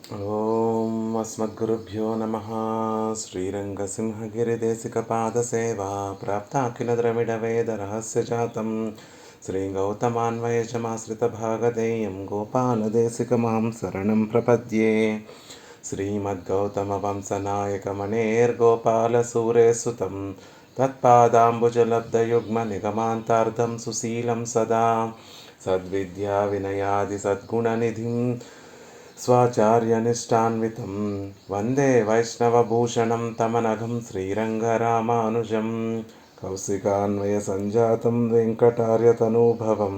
ఓం అస్మద్గురుభ్యో నమః. శ్రీరంగసింహగిరిదేశికపాదసేవా ప్రాప్తాఖిల ద్రవిడవేదరహస్యజాతం శ్రీగౌతమాన్వయచమాశ్రితభాగధేయం గోపాలదేశికమాం శరణం ప్రపద్యే. శ్రీమద్గౌతమవంశనాయకమణేర్గోపాలసూరేసుతం తత్పాదాంబుజలబ్ధయుగ్మనిగమాంతార్థం సుశీలం సదా సద్విద్యా వినయాది సద్గుణనిధిం స్వాచార్యనిష్టాన్వితం వందే వైష్ణవభూషణం తమనఘం శ్రీరంగరామానుజం కౌశికాన్వయసంజాతం వెంకటార్యతనూభవం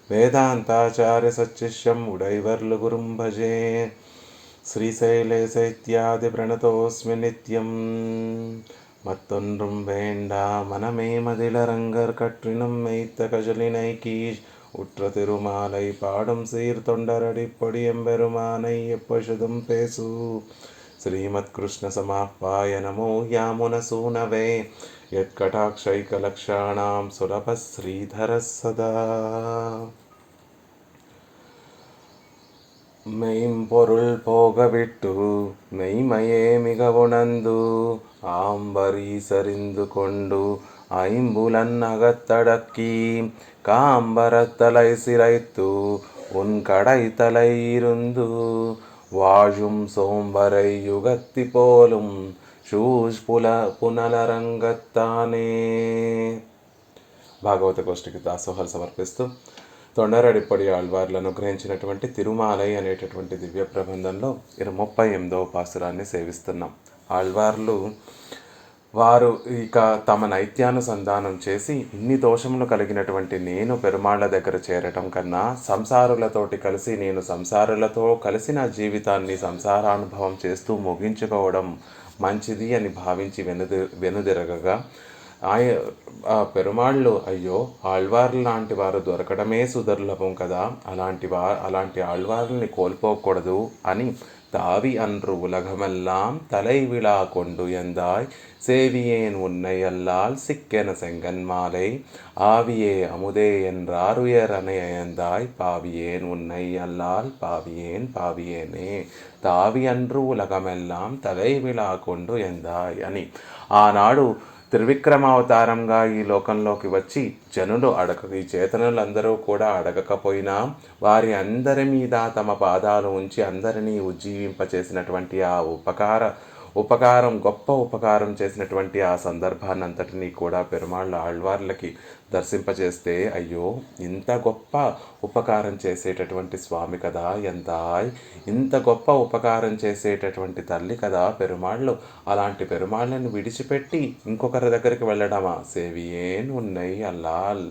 వేదాంతాచార్యసచ్చిష్యం ఉడైవర్లు గురుం భజే. శ్రీశైలే శైత్యాదిప్రణతోస్మి నిత్యం மத்தொன்றும் வேண்டா மனமே மதிலரங்கர் கற்றினும் மெய்த்த கஜலினைக்கீஷ் உற்ற திருமாலை பாடும் சீர்தொண்டரடிப்பொடி எம்பெருமானை எப்பொழுதும் பேசு. ஸ்ரீமத் கிருஷ்ண சமாப்பாய நமோ யாமுனசூனவே யத்கடாக்ஷைகலக்ஷாணாம் சுலப ஸ்ரீதர சதா. மெய்ம்பொருள் போகவிட்டு மெய்மையே மிக உணர்ந்து ஆம்பரீசறிந்து கொண்டு ஐம்புலன் அகத்தடக்கி காம்பரத்தலை சிரைத்து உன் கடைத்தலை இருந்து வாழும் சோம்பரை யுகத்தி போலும் షూజ్ పునలరంగత్తానే. భాగవత గోష్ఠికి దాసోహాలు సమర్పిస్తూ తొండరడిప్పడి ఆళ్వార్లను అనుగ్రహించినటువంటి తిరుమాలై అనేటటువంటి దివ్య ప్రబంధంలో 38వ పాసురాన్ని సేవిస్తున్నాం. ఆళ్వార్లు వారు ఇక తమ నైత్యానుసంధానం చేసి ఇన్ని దోషములు కలిగినటువంటి నేను పెరుమాళ్ల దగ్గర చేరటం కన్నా సంసారులతోటి కలిసి నేను సంసారులతో కలిసి నా జీవితాన్ని సంసారానుభవం చేస్తూ ముగించుకోవడం మంచిది అని భావించి వెనుదిరగగా ఆ పెరుమాళ్ళు అయ్యో ఆళ్వార్లు లాంటి వారు దొరకడమే సుదుర్లభం కదా, అలాంటి ఆళ్వార్లని కోల్పోకూడదు అని தாவி அன்று உலகமெல்லாம் தலை விழா கொண்டு எந்தாய் சேவியேன் உன்னை அல்லால் சிக்கென செங்கன் மாலை ஆவியே அமுதே என்றாருயர் அணையந்தாய் பாவியேன் உன்னை அல்லால் பாவியேன் பாவியேனே தாவி அன்று ఉలగమెల్లాం తలై విళా కొండు ఎందాయ్ అని ఆనాడు త్రివిక్రమావతారంగా ఈ లోకంలోకి వచ్చి జనులు ఈ చేతనులందరూ కూడా అడగకపోయినా వారి అందరి మీద తమ పాదాలు ఉంచి అందరినీ ఉజ్జీవింపచేసినటువంటి ఆ గొప్ప ఉపకారం చేసినటువంటి ఆ సందర్భాన్నంతటినీ కూడా పెరుమాళ్ళ ఆళ్వార్లకి దర్శింపచేస్తే అయ్యో ఇంత గొప్ప ఉపకారం చేసేటటువంటి స్వామి కదా ఎందాయ్, ఇంత గొప్ప ఉపకారం చేసేటటువంటి తల్లి కదా పెరుమాళ్ళు, అలాంటి పెరుమాళ్ళని విడిచిపెట్టి ఇంకొకరి దగ్గరికి వెళ్ళడమా? సేవియేన్ ఉన్నై అల్లాల్,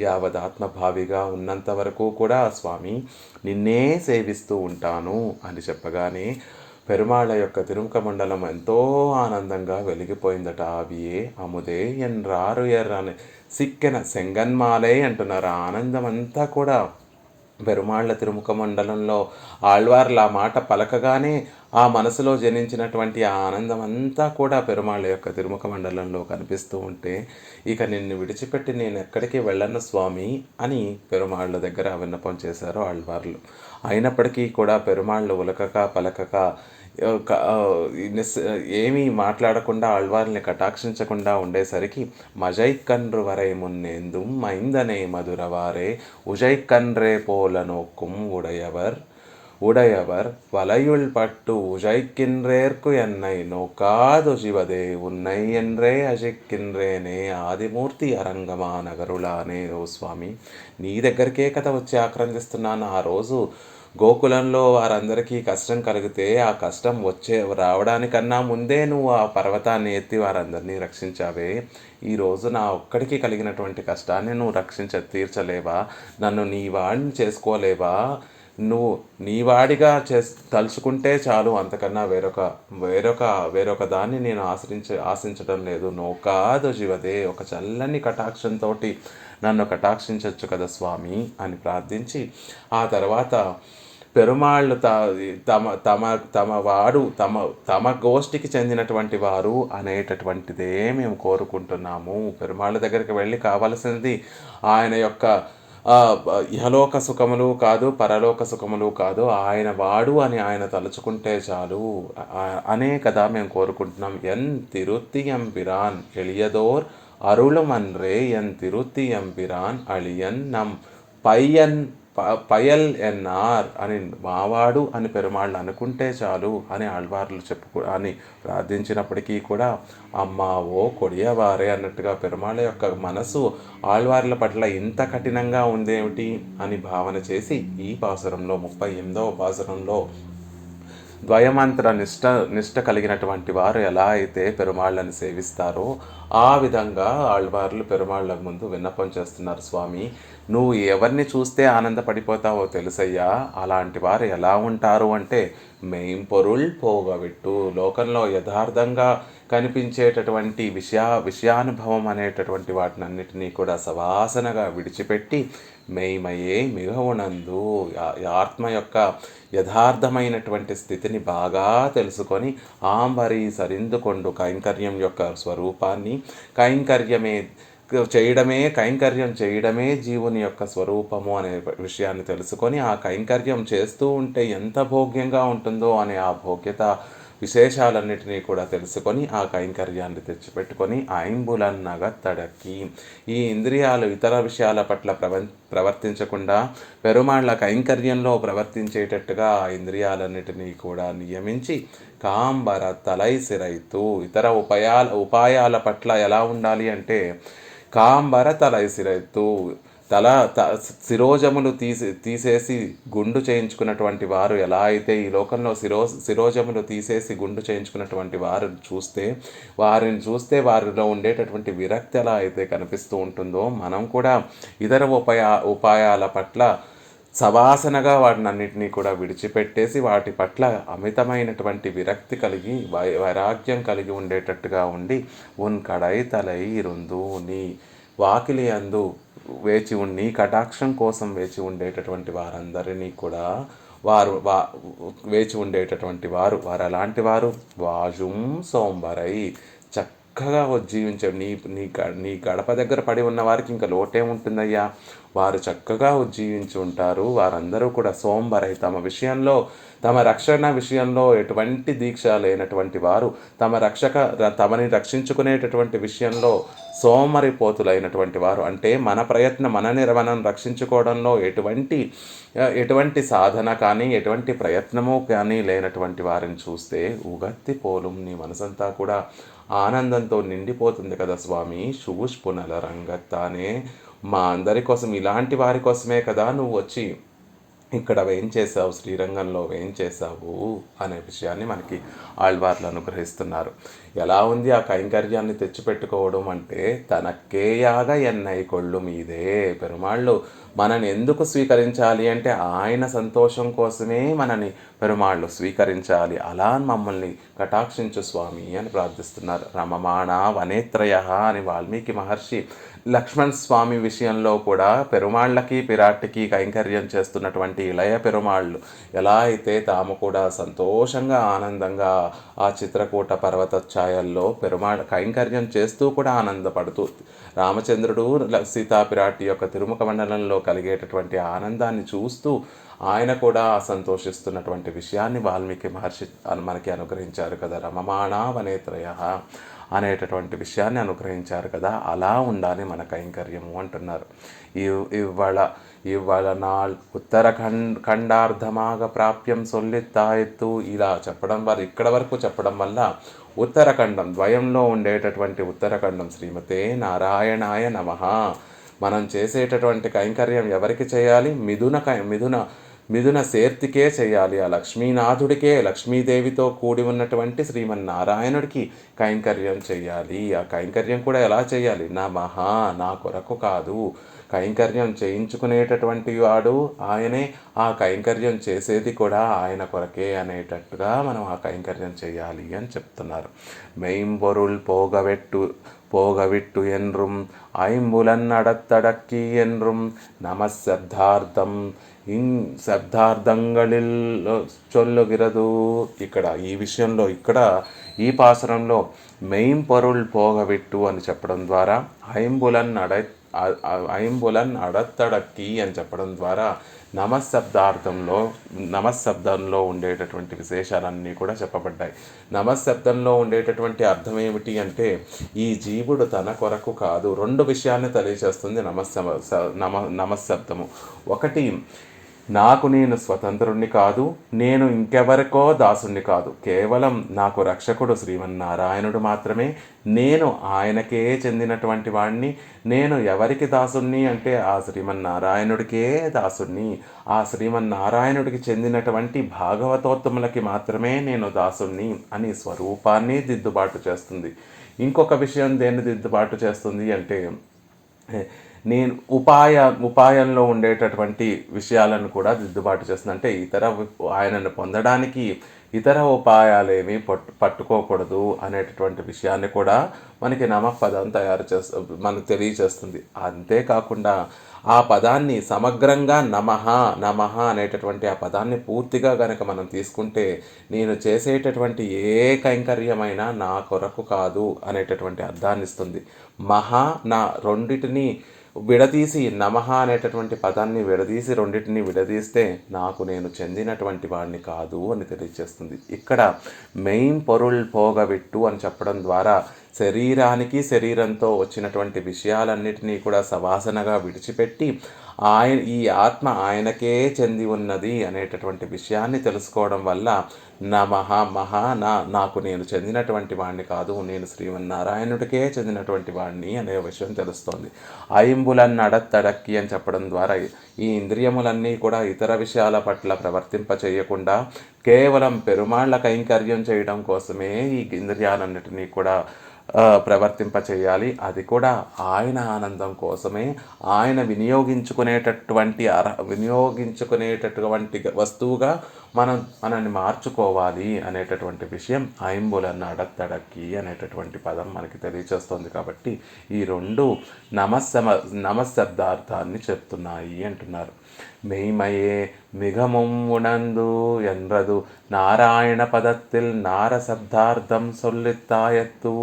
యావదాత్మభావిగా ఉన్నంత వరకు కూడా స్వామి నిన్నే సేవిస్తూ ఉంటాను అని చెప్పగానే పెరుమాళ్ళ యొక్క తిరుముఖ మండలం ఎంతో ఆనందంగా వెలిగిపోయిందట. అవియే అముదే ఎన్రారు ఎర్రని సిక్కెన సెంగన్మాలే అంటున్నారు. ఆనందం అంతా కూడా పెరుమాళ్ళ తిరుముఖ మండలంలో ఆళ్వార్ల ఆ మాట పలకగానే ఆ మనసులో జనించినటువంటి ఆ ఆనందం అంతా కూడా పెరుమాళ్ళ యొక్క తిరుముఖ మండలంలో కనిపిస్తూ ఉంటే ఇక నిన్ను విడిచిపెట్టి నేను ఎక్కడికి వెళ్ళను స్వామి అని పెరుమాళ్ళ దగ్గర విన్నపం చేశారు ఆళ్వార్లు. అయినప్పటికీ కూడా పెరుమాళ్ళు ఉలకక పలకక ఏమీ మాట్లాడకుండా ఆళ్వార్ని కటాక్షించకుండా ఉండేసరికి మజైక్కన్రు వరై మున్నేందుం మైందనే మధురవారే ఉజైక్కన్రే పోల నోక్కుం உடையவர் வலையுள் பட்டு உழைக்கின்றேற்கு என்னை நோக்காது சிவதே உன்னை என்றே అజిక్కిన్రేనే ఆదిమూర్తి అరంగమా నగరులానే. ఓ స్వామి, నీ దగ్గరికే కథ వచ్చి ఆక్రందిస్తున్నాను. ఆ రోజు గోకులంలో వారందరికీ కష్టం కలిగితే ఆ కష్టం రావడానికన్నా ముందే నువ్వు ఆ పర్వతాన్ని ఎత్తి వారందరినీ రక్షించావే. ఈరోజు నా ఒక్కడికి కలిగినటువంటి కష్టాన్ని నువ్వు తీర్చలేవా? నన్ను నీ వాడిని చేసుకోలేవా? నువ్వు నీవాడిగా తలుచుకుంటే చాలు, అంతకన్నా వేరొక దాన్ని నేను ఆశించడం లేదు. నోకాదు జీవదే, ఒక చల్లని కటాక్షంతో నన్ను కటాక్షించవచ్చు కదా స్వామి అని ప్రార్థించి ఆ తర్వాత పెరుమాళ్ళు తమ గోష్ఠికి చెందినటువంటి వారు అనేటటువంటిదే మేము కోరుకుంటున్నాము. పెరుమాళ్ళ దగ్గరికి వెళ్ళి కావలసినది ఆయన యొక్క ఇహలోక సుఖములు కాదు, పరలోక సుఖములు కాదు, ఆయన వాడు అని ఆయన తలుచుకుంటే చాలు అనే కదా మేము కోరుకుంటున్నాం. ఎన్ తిరుత్తి ఎంపిరాన్ ఎளியதோர் అరుళమన్రే ఎన్ తిరుత్తి ఎంపిరాన్ అళియన్ నం పయ్యన్ పయల్ ఎన్నార్ అని మావాడు అని పెరుమాళ్ళు అనుకుంటే చాలు అని ఆళ్వార్లు అని ప్రార్థించినప్పటికీ కూడా అమ్మావో కొడియవారే అన్నట్టుగా పెరుమాళ్ళ యొక్క మనసు ఆళ్వార్ల పట్ల ఇంత కఠినంగా ఉందేమిటి అని భావన చేసి ఈ పాసురంలో 38వ పాసురంలో ద్వయమంత్ర నిష్ట కలిగినటువంటి వారు ఎలా అయితే పెరుమాళ్ళని సేవిస్తారో ఆ విధంగా ఆళ్వార్లు పెరుమాళ్ళ ముందు విన్నపం చేస్తున్నారు. స్వామి, నువ్వు ఎవరిని చూస్తే ఆనందపడిపోతావో తెలుసయ్యా, అలాంటి వారు ఎలా ఉంటారు అంటే మెయింపొరుల్ పోగవిట్టు, లోకంలో యథార్థంగా కనిపించేటటువంటి విషయానుభవం అనేటటువంటి వాటినన్నిటినీ కూడా సవాసనగా విడిచిపెట్టి మెయిమయే మిగవునందు ఆత్మ యొక్క యథార్థమైనటువంటి స్థితిని బాగా తెలుసుకొని ఆంబరి సరిందుకొండు కైంకర్యం యొక్క స్వరూపాన్ని కైంకర్యం చేయడమే జీవుని యొక్క స్వరూపము అనే విషయాన్ని తెలుసుకొని ఆ కైంకర్యం చేస్తూ ఉంటే ఎంత భోగ్యంగా ఉంటుందో అనే ఆ భోగ్యత విశేషాలన్నిటినీ కూడా తెలుసుకొని ఆ కైంకర్యాన్ని తెచ్చిపెట్టుకొని ఐంబులన్నగత్తడక్కి ఈ ఇంద్రియాలు ఇతర విషయాల పట్ల ప్రవర్తించకుండా పెరుమాళ్ళ కైంకర్యంలో ప్రవర్తించేటట్టుగా ఆ ఇంద్రియాలన్నిటినీ కూడా నియమించి కాంబర తలైసిరైతు ఇతర ఉపాయాల పట్ల ఎలా ఉండాలి అంటే కాంబర తలైసిరైతు శిరోజములు తీసేసి గుండు చేయించుకున్నటువంటి వారు ఎలా అయితే ఈ లోకంలో శిరోజములు తీసేసి గుండు చేయించుకున్నటువంటి వారిని చూస్తే వారిలో ఉండేటటువంటి విరక్తి ఎలా అయితే కనిపిస్తూ ఉంటుందో మనం కూడా ఇతర ఉపాయాల పట్ల సవాసనగా వాటినన్నింటినీ కూడా విడిచిపెట్టేసి వాటి పట్ల అమితమైనటువంటి విరక్తి కలిగి వైరాగ్యం కలిగి ఉండేటట్టుగా ఉండి ఉన్ కడై తలై రుందు నీ వాకిలి అందు వేచి ఉండి కటాక్షం కోసం వేచి ఉండేటటువంటి వారందరినీ కూడా వేచి ఉండేటటువంటి వారు అలాంటి వారు వాజుం సోంబరై చక్కగా ఉజ్జీవించారు. నీ గడప దగ్గర పడి ఉన్న వారికి ఇంకా లోటే ఉంటుందయ్యా, వారు చక్కగా ఉజ్జీవించి ఉంటారు. వారందరూ కూడా సోంబరై తమ రక్షణ విషయంలో ఎటువంటి దీక్ష లేనటువంటి వారు, తమని రక్షించుకునేటటువంటి విషయంలో సోమరిపోతులైనటువంటి వారు, అంటే మనం రక్షించుకోవడంలో ఎటువంటి సాధన కానీ ఎటువంటి ప్రయత్నము కానీ లేనటువంటి వారిని చూస్తే ఉగత్తి పోలుం నీ మనసంతా కూడా ఆనందంతో నిండిపోతుంది కదా స్వామి. శుభుష్పునల రంగత్తానే మా అందరి కోసం, ఇలాంటి వారి కోసమే కదా నువ్వు వచ్చి ఇక్కడ వేయించేసావు, శ్రీరంగంలో వేయించేసావు అనే విషయాన్ని మనకి ఆళ్వార్లు అనుగ్రహిస్తున్నారు. ఎలా ఉంది ఆ కైంకర్యాన్ని తెచ్చిపెట్టుకోవడం అంటే తనకేయాగ ఎన్నై కొళ్ళు మీదే. పెరుమాళ్ళు మనని ఎందుకు స్వీకరించాలి అంటే ఆయన సంతోషం కోసమే మనని పెరుమాళ్ళు స్వీకరించాలి. అలా మమ్మల్ని కటాక్షించు స్వామి అని ప్రార్థిస్తున్నారు. రమమాణ వనేత్రయ అని వాల్మీకి మహర్షి లక్ష్మణ్ స్వామి విషయంలో కూడా పెరుమాళ్ళకి పిరాట్టికి కైంకర్యం చేస్తున్నటువంటి ఇళయ పెరుమాళ్ళు ఎలా అయితే తాము కూడా సంతోషంగా ఆనందంగా ఆ చిత్రకూట పర్వత ఛాయల్లో కైంకర్యం చేస్తూ కూడా ఆనందపడుతూ రామచంద్రుడు సీతాపిరాటి యొక్క తిరుముఖ మండలంలో కలిగేటటువంటి ఆనందాన్ని చూస్తూ ఆయన కూడా సంతోషిస్తున్నటువంటి విషయాన్ని వాల్మీకి మహర్షి మనకి అనుగ్రహించారు కదా. రమమాణ వనేత్రయ అనేటటువంటి విషయాన్ని అనుగ్రహించారు కదా. అలా ఉండాలి మన కైంకర్యము అంటున్నారు. ఇవాళ నాள் ఉత్తరఖండార్ధమాగ ప్రాప్యం సొల్లిత్తాయెత్తు ఇలా చెప్పడం ఇక్కడ వరకు చెప్పడం వల్ల ఉత్తరఖండం ద్వయంలో ఉండేటటువంటి ఉత్తరఖండం శ్రీమతే నారాయణాయ నమః మనం చేసేటటువంటి కైంకర్యం ఎవరికి చేయాలి? మిథున శేర్తికే చేయాలి. ఆ లక్ష్మీనాథుడికే, లక్ష్మీదేవితో కూడి ఉన్నటువంటి శ్రీమన్నారాయణుడికి కైంకర్యం చేయాలి. ఆ కైంకర్యం కూడా ఎలా చేయాలి? నమః, నా కొరకు కాదు. కైంకర్యం చేయించుకునేటటువంటి వాడు ఆయనే, ఆ కైంకర్యం చేసేది కూడా ఆయన కొరకే అనేటట్టుగా మనం ఆ కైంకర్యం చేయాలి అని చెప్తున్నారు. మెయింబొరుల్ పోగవిట్టు ఎన్రుం ఐంబులన్ అడత్తడక్కి ఎన్రుం నమశబ్దార్థం శబ్దార్థంగళిల్ చొల్లుగిరదు. ఈ పాసురంలో మెయిం పొరుల్ పోగవిట్టు అని చెప్పడం ద్వారా ఐంబులన్ ఐంబులన్ అడత్తడక్కి అని చెప్పడం ద్వారా నమశబ్దంలో ఉండేటటువంటి విశేషాలన్నీ కూడా చెప్పబడ్డాయి. నమశబ్దంలో ఉండేటటువంటి అర్థం ఏమిటి అంటే, ఈ జీవుడు తన కొరకు కాదు. రెండు విషయాన్ని తెలియజేస్తుంది నమశబ్దము. ఒకటి, నాకు నేను స్వతంత్రుణ్ణి కాదు, నేను ఇంకెవరికో దాసుణ్ణి కాదు, కేవలం నాకు రక్షకుడు శ్రీమన్నారాయణుడు మాత్రమే, నేను ఆయనకే చెందినటువంటి వాణ్ణి. నేను ఎవరికి దాసుణ్ణి అంటే ఆ శ్రీమన్నారాయణుడికే దాసుణ్ణి. ఆ శ్రీమన్నారాయణుడికి చెందినటువంటి భాగవతోత్తములకి మాత్రమే నేను దాసుణ్ణి అని స్వరూపాన్ని దిద్దుబాటు చేస్తుంది. ఇంకొక విషయం దేన్ని దిద్దుబాటు చేస్తుంది అంటే, నేను ఉపాయంలో ఉండేటటువంటి విషయాలను కూడా దిద్దుబాటు చేస్తుంది. అంటే ఆయనను పొందడానికి ఇతర ఉపాయాలేమీ పట్టుకోకూడదు అనేటటువంటి విషయాన్ని కూడా మనకి నమఃపదం మనకు తెలియచేస్తుంది. అంతేకాకుండా ఆ పదాన్ని సమగ్రంగా నమః అనేటటువంటి ఆ పదాన్ని పూర్తిగా గనక మనం తీసుకుంటే, నేను చేసేటటువంటి ఏ కైంకర్యమైనా నా కొరకు కాదు అనేటటువంటి అర్థాన్ని ఇస్తుంది. నా రెండిటిని విడదీసి, నమః అనేటటువంటి పదాన్ని రెండింటిని విడదీస్తే నాకు నేను చెందినటువంటి వాడిని కాదు అని తెలియజేస్తుంది. ఇక్కడ మెయిన్ పొరుల్ పోగవిట్టు అని చెప్పడం ద్వారా శరీరంతో వచ్చినటువంటి విషయాలన్నిటినీ కూడా సవాసనగా విడిచిపెట్టి ఈ ఆత్మ ఆయనకే చెంది ఉన్నది అనేటటువంటి విషయాన్ని తెలుసుకోవడం వల్ల నాకు నేను చెందినటువంటి వాడిని కాదు, నేను శ్రీమన్నారాయణుడికే చెందినటువంటి వాడిని అనే విషయం తెలుస్తోంది. ఐంబులన్ అడత్తడక్కి అని చెప్పడం ద్వారా ఈ ఇంద్రియములన్నీ కూడా ఇతర విషయాల పట్ల ప్రవర్తింప చేయకుండా కేవలం పెరుమాళ్ల కైంకర్యం చేయడం కోసమే ఈ ఇంద్రియాలన్నిటినీ కూడా ప్రవర్తింప చేయాలి. అది కూడా ఆయన ఆనందం కోసమే, ఆయన వినియోగించుకునేటటువంటి వస్తువుగా మనల్ని మార్చుకోవాలి అనేటటువంటి విషయం ఐంబులన్ అడత్తడక్కి అనేటటువంటి పదం మనకి తెలియచేస్తుంది. కాబట్టి ఈ రెండు నమశబ్దార్థాన్ని చెప్తున్నాయి అంటున్నారు. மெய்மையே மிகவும் உணர்ந்து என்றது நாராயண பதத்தில் நார శబ్దార్థం సొల్లిత్తాయత్తు.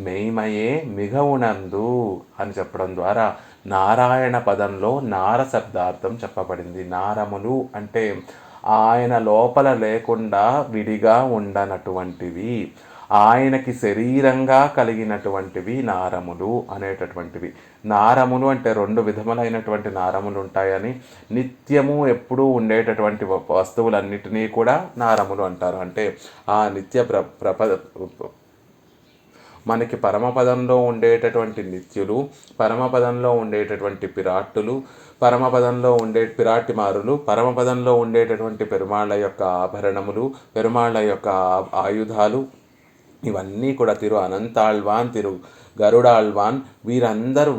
మెయిమయే మిగ ఉణందు అని చెప్పడం ద్వారా నారాయణ పదంలో నార శబ్దార్థం చెప్పబడింది. నారములు అంటే ఆయన లోపల లేకుండా విడిగా ఉండనటువంటివి, ఆయనకి శరీరంగా కలిగినటువంటివి నారములు అనేటటువంటివి. నారములు అంటే రెండు విధములైనటువంటి నారములు ఉంటాయని, నిత్యము ఎప్పుడూ ఉండేటటువంటి వస్తువులన్నిటినీ కూడా నారములు అంటారు. అంటే ఆ నిత్య మనకి పరమపదంలో ఉండేటటువంటి నిత్యులు, పరమపదంలో ఉండేటటువంటి పిరాట్టులు, పరమపదంలో పిరాటిమారులు, పరమపదంలో ఉండేటటువంటి పెరుమాళ్ళ యొక్క ఆభరణములు, పెరుమాళ్ళ యొక్క ఆయుధాలు, ఇవన్నీ కూడా తిరు అనంతాళ్వాన్, తిరు గరుడాళ్వాన్, వీరందరూ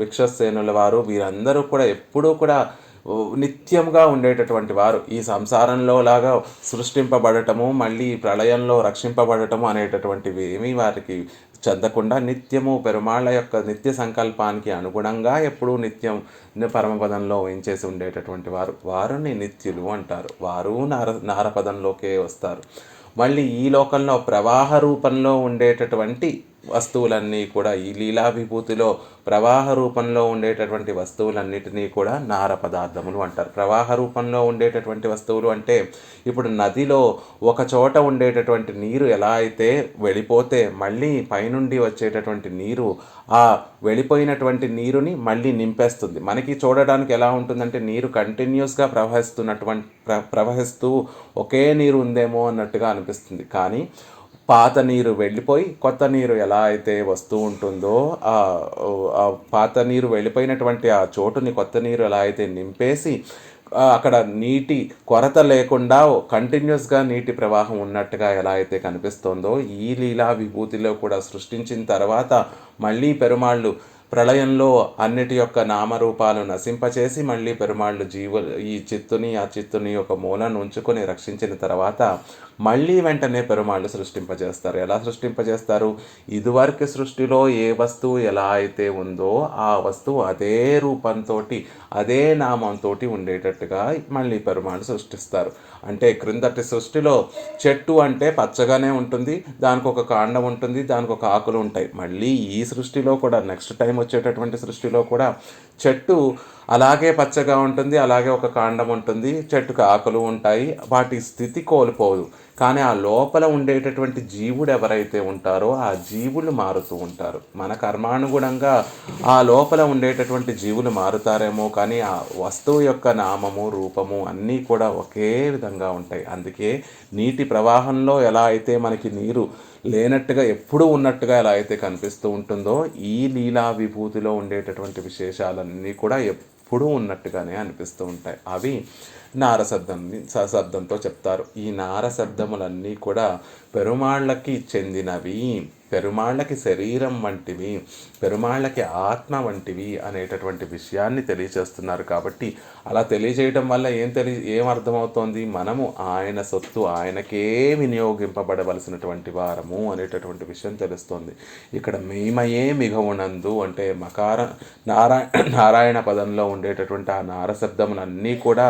విశ్వసేనుల వారు, వీరందరూ కూడా ఎప్పుడూ కూడా నిత్యంగా ఉండేటటువంటి వారు. ఈ సంసారంలో లాగా సృష్టింపబడటము, మళ్ళీ ప్రళయంలో రక్షింపబడటము అనేటటువంటివి ఏమీ వారికి చెందకుండా నిత్యము పెరుమాళ్ళ యొక్క నిత్య సంకల్పానికి అనుగుణంగా ఎప్పుడూ నిత్యం పరమపదంలో వేయించేసి ఉండేటటువంటి వారిని నిత్యులు అంటారు. వారు నారపదంలోకే వస్తారు. మళ్ళీ ఈ లోకంలో ప్రవాహ రూపంలో ఉండేటటువంటి వస్తువులన్నీ కూడా, ఈ లీలా విభూతిలో ప్రవాహ రూపంలో ఉండేటటువంటి వస్తువులన్నిటినీ కూడా నార పదార్థములు అంటారు. ప్రవాహ రూపంలో ఉండేటటువంటి వస్తువులు అంటే, ఇప్పుడు నదిలో ఒక చోట ఉండేటటువంటి నీరు ఎలా అయితే వెళ్ళిపోతే మళ్ళీ పైనుండి వచ్చేటటువంటి నీరు ఆ వెళ్ళిపోయినటువంటి నీరుని మళ్ళీ నింపేస్తుంది. మనకి చూడడానికి ఎలా ఉంటుందంటే, నీరు కంటిన్యూస్గా ప్రవహిస్తూ ఒకే నీరు ఉందేమో అన్నట్టుగా అనిపిస్తుంది. కానీ పాత నీరు వెళ్ళిపోయి కొత్త నీరు ఎలా అయితే వస్తూ ఉంటుందో, ఆ పాత నీరు వెళ్ళిపోయినటువంటి ఆ చోటుని కొత్త నీరు ఎలా అయితే నింపేసి అక్కడ నీటి కొరత లేకుండా కంటిన్యూస్గా నీటి ప్రవాహం ఉన్నట్టుగా ఎలా అయితే కనిపిస్తుందో, ఈ లీలా విభూతిలో కూడా సృష్టించిన తర్వాత మళ్ళీ పెరుమాళ్ళు ప్రళయంలో అన్నిటి యొక్క నామరూపాలు నశింపచేసి మళ్ళీ పెరుమాళ్ళు ఈ చిత్తుని ఆ చిత్తుని ఒక మూలను ఉంచుకొని రక్షించిన తర్వాత మళ్ళీ వెంటనే పెరుమాళ్ళు సృష్టింపజేస్తారు. ఎలా సృష్టింపజేస్తారు? ఇదివరకు సృష్టిలో ఏ వస్తువు ఎలా అయితే ఉందో ఆ వస్తువు అదే రూపంతో అదే నామంతో ఉండేటట్టుగా మళ్ళీ పెరుమాళ్ళు సృష్టిస్తారు. అంటే క్రిందటి సృష్టిలో చెట్టు అంటే పచ్చగానే ఉంటుంది, దానికి ఒక కాండం ఉంటుంది, దానికి ఒక ఆకులు ఉంటాయి. మళ్ళీ ఈ సృష్టిలో కూడా నెక్స్ట్ టైం వచ్చేటటువంటి సృష్టిలో కూడా చెట్టు అలాగే పచ్చగా ఉంటుంది, అలాగే ఒక కాండం ఉంటుంది, చెట్టుకు ఆకులు ఉంటాయి, వాటి స్థితి కోల్పోదు. కానీ ఆ లోపల ఉండేటటువంటి జీవుడు ఎవరైతే ఉంటారో ఆ జీవులు మారుతూ ఉంటారు. మన కర్మానుగుణంగా ఆ లోపల ఉండేటటువంటి జీవులు మారుతారేమో, కానీ ఆ వస్తువు యొక్క నామము రూపము అన్నీ కూడా ఒకే విధంగా ఉంటాయి. అందుకే నీటి ప్రవాహంలో ఎలా అయితే మనకి నీరు లేనట్టుగా ఎప్పుడూ ఉన్నట్టుగా ఎలా అయితే కనిపిస్తూ ఉంటుందో, ఈ లీలా విభూతిలో ఉండేటటువంటి విశేషాలన్నీ కూడా ఎప్పుడూ ఉన్నట్టుగానే అనిపిస్తూ ఉంటాయి. అవి శబ్దంతో చెప్తారు. ఈ శబ్దములన్నీ కూడా పెరుమాళ్ళకి చెందినవి, పెరుమాళ్ళకి శరీరం వంటివి, పెరుమాళ్ళకి ఆత్మ వంటివి అనేటటువంటి విషయాన్ని తెలియచేస్తున్నారు. కాబట్టి అలా తెలియజేయడం వల్ల ఏం అర్థమవుతోంది? మనము ఆయన సొత్తు ఆయనకే వినియోగింపబడవలసినటువంటి వారము అనేటటువంటి విషయం తెలుస్తోంది. ఇక్కడ మేమయే మిగవునందు అంటే నారాయణ పదంలో ఉండేటటువంటి ఆ శబ్దములన్నీ కూడా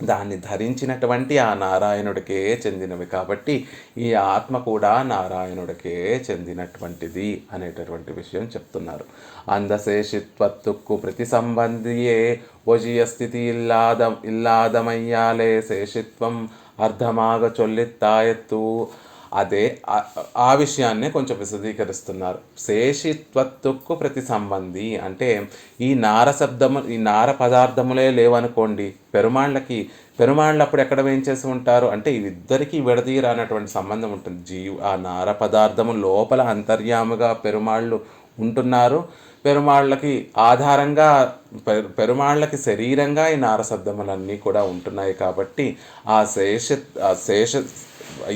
దాన్ని ధరించినటువంటి ఆ నారాయణుడికే చెందినవి. కాబట్టి ఈ ఆత్మ కూడా నారాయణుడికే చెందినటువంటిది అనేటటువంటి విషయం చెప్తున్నారు. అందశేషిత్వత్తుకు ప్రతి సంబంధియే ఒజియ స్థితి ఇల్లాదమయ్యాలే శేషిత్వం అర్ధమాగ చొల్లిత్తాయత్తు. అదే ఆ విషయాన్నే కొంచెం విశదీకరిస్తున్నారు. శేషిత్వత్తుకు ప్రతి సంబంధి అంటే ఈ నార పదార్థములే లేవనుకోండి, పెరుమాళ్ళు అప్పుడు ఎక్కడ వేయించేసి ఉంటారు అంటే ఇద్దరికి విడదీరానటువంటి సంబంధం ఉంటుంది. ఆ నార పదార్థము లోపల అంతర్యాముగా పెరుమాళ్ళు ఉంటున్నారు. పెరుమాళ్ళకి ఆధారంగా పెరుమాళ్ళకి శరీరంగా ఈ నారశబ్దములన్నీ కూడా ఉంటున్నాయి. కాబట్టి ఆ శేష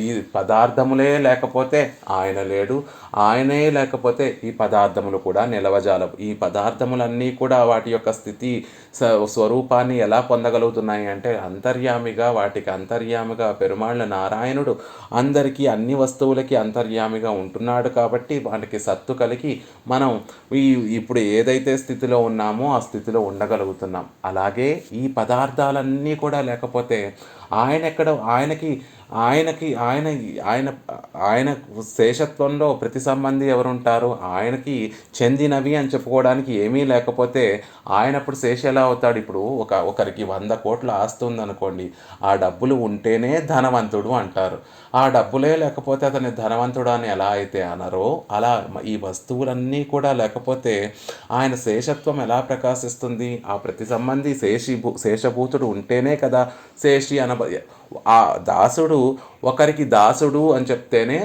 ఈ పదార్థములే లేకపోతే ఆయన లేడు, ఆయనే లేకపోతే ఈ పదార్థములు కూడా నిలవజాలవు. ఈ పదార్థములన్నీ కూడా వాటి యొక్క స్థితి స్వరూపాన్ని ఎలా పొందగలుగుతున్నాయి అంటే వాటికి అంతర్యామిగా పెరుమాళ్ళ నారాయణుడు అందరికీ అన్ని వస్తువులకి అంతర్యామిగా ఉంటున్నాడు. కాబట్టి వాటికి సత్తు కలిగి మనం ఇప్పుడు ఏదైతే స్థితిలో ఉన్నామో ఆ స్థితిలో ఉండగలుగుతున్నాం. అలాగే ఈ పదార్థాలన్నీ కూడా లేకపోతే ఆయన శేషత్వంలో ప్రతి సంబంధి ఎవరుంటారు? ఆయనకి చెందినవి అని చెప్పుకోవడానికి ఏమీ లేకపోతే ఆయనప్పుడు శేష ఎలా అవుతాడు? ఇప్పుడు ఒకరికి 100 కోట్ల ఆస్తి ఉందనుకోండి, ఆ డబ్బులు ఉంటేనే ధనవంతుడు అంటారు. ఆ డబ్బులే లేకపోతే అతని ధనవంతుడు అని ఎలా అయితే అనరో, అలా ఈ వస్తువులన్నీ కూడా లేకపోతే ఆయన శేషత్వం ఎలా ప్రకాశిస్తుంది? ఆ ప్రతి సంబంధి శేషభూతుడు ఉంటేనే కదా శేషి ఆ దాసుడు ఒకరికి దాసుడు అని చెప్తేనే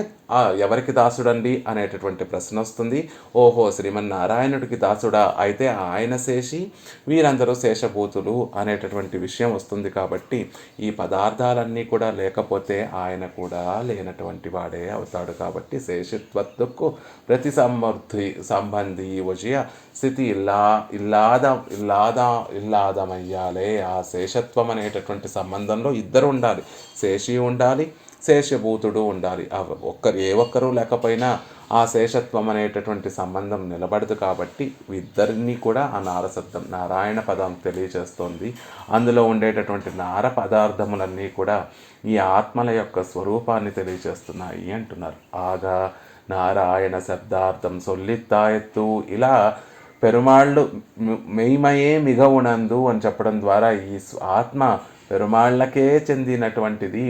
ఎవరికి దాసుడండి అనేటటువంటి ప్రశ్న వస్తుంది. ఓహో, శ్రీమన్నారాయణుడికి దాసుడా, అయితే ఆయన శేషి, వీరందరూ శేషభూతులు అనేటటువంటి విషయం వస్తుంది. కాబట్టి ఈ పదార్థాలన్నీ కూడా లేకపోతే ఆయన కూడా లేనటువంటి వాడే అవుతాడు. కాబట్టి శేషిత్వత్తుకు ప్రతి సంబంధి విజయ స్థితి ఇల్లాదమయ్యాలే. ఆ శేషత్వం అనేటటువంటి సంబంధంలో ఇద్దరు ఉండాలి, శేషి ఉండాలి, శేషభూతుడు ఉండాలి. ఏ ఒక్కరూ లేకపోయినా ఆ శేషత్వం అనేటటువంటి సంబంధం నిలబడదు. కాబట్టి ఇద్దరినీ కూడా ఆ నారశబ్దం నారాయణ పదం తెలియజేస్తోంది. అందులో ఉండేటటువంటి నార పదార్థములన్నీ కూడా ఈ ఆత్మల యొక్క స్వరూపాన్ని తెలియజేస్తున్నాయి అంటున్నారు. ఆగా నారాయణ శబ్దార్థం సొల్లిత్తాయత్తు. ఇలా పెరుమాళ్ళు మెయిమయే మిగవునందు అని చెప్పడం ద్వారా ఈ ఆత్మ పెరుమాళ్ళకే చెందినటువంటిది,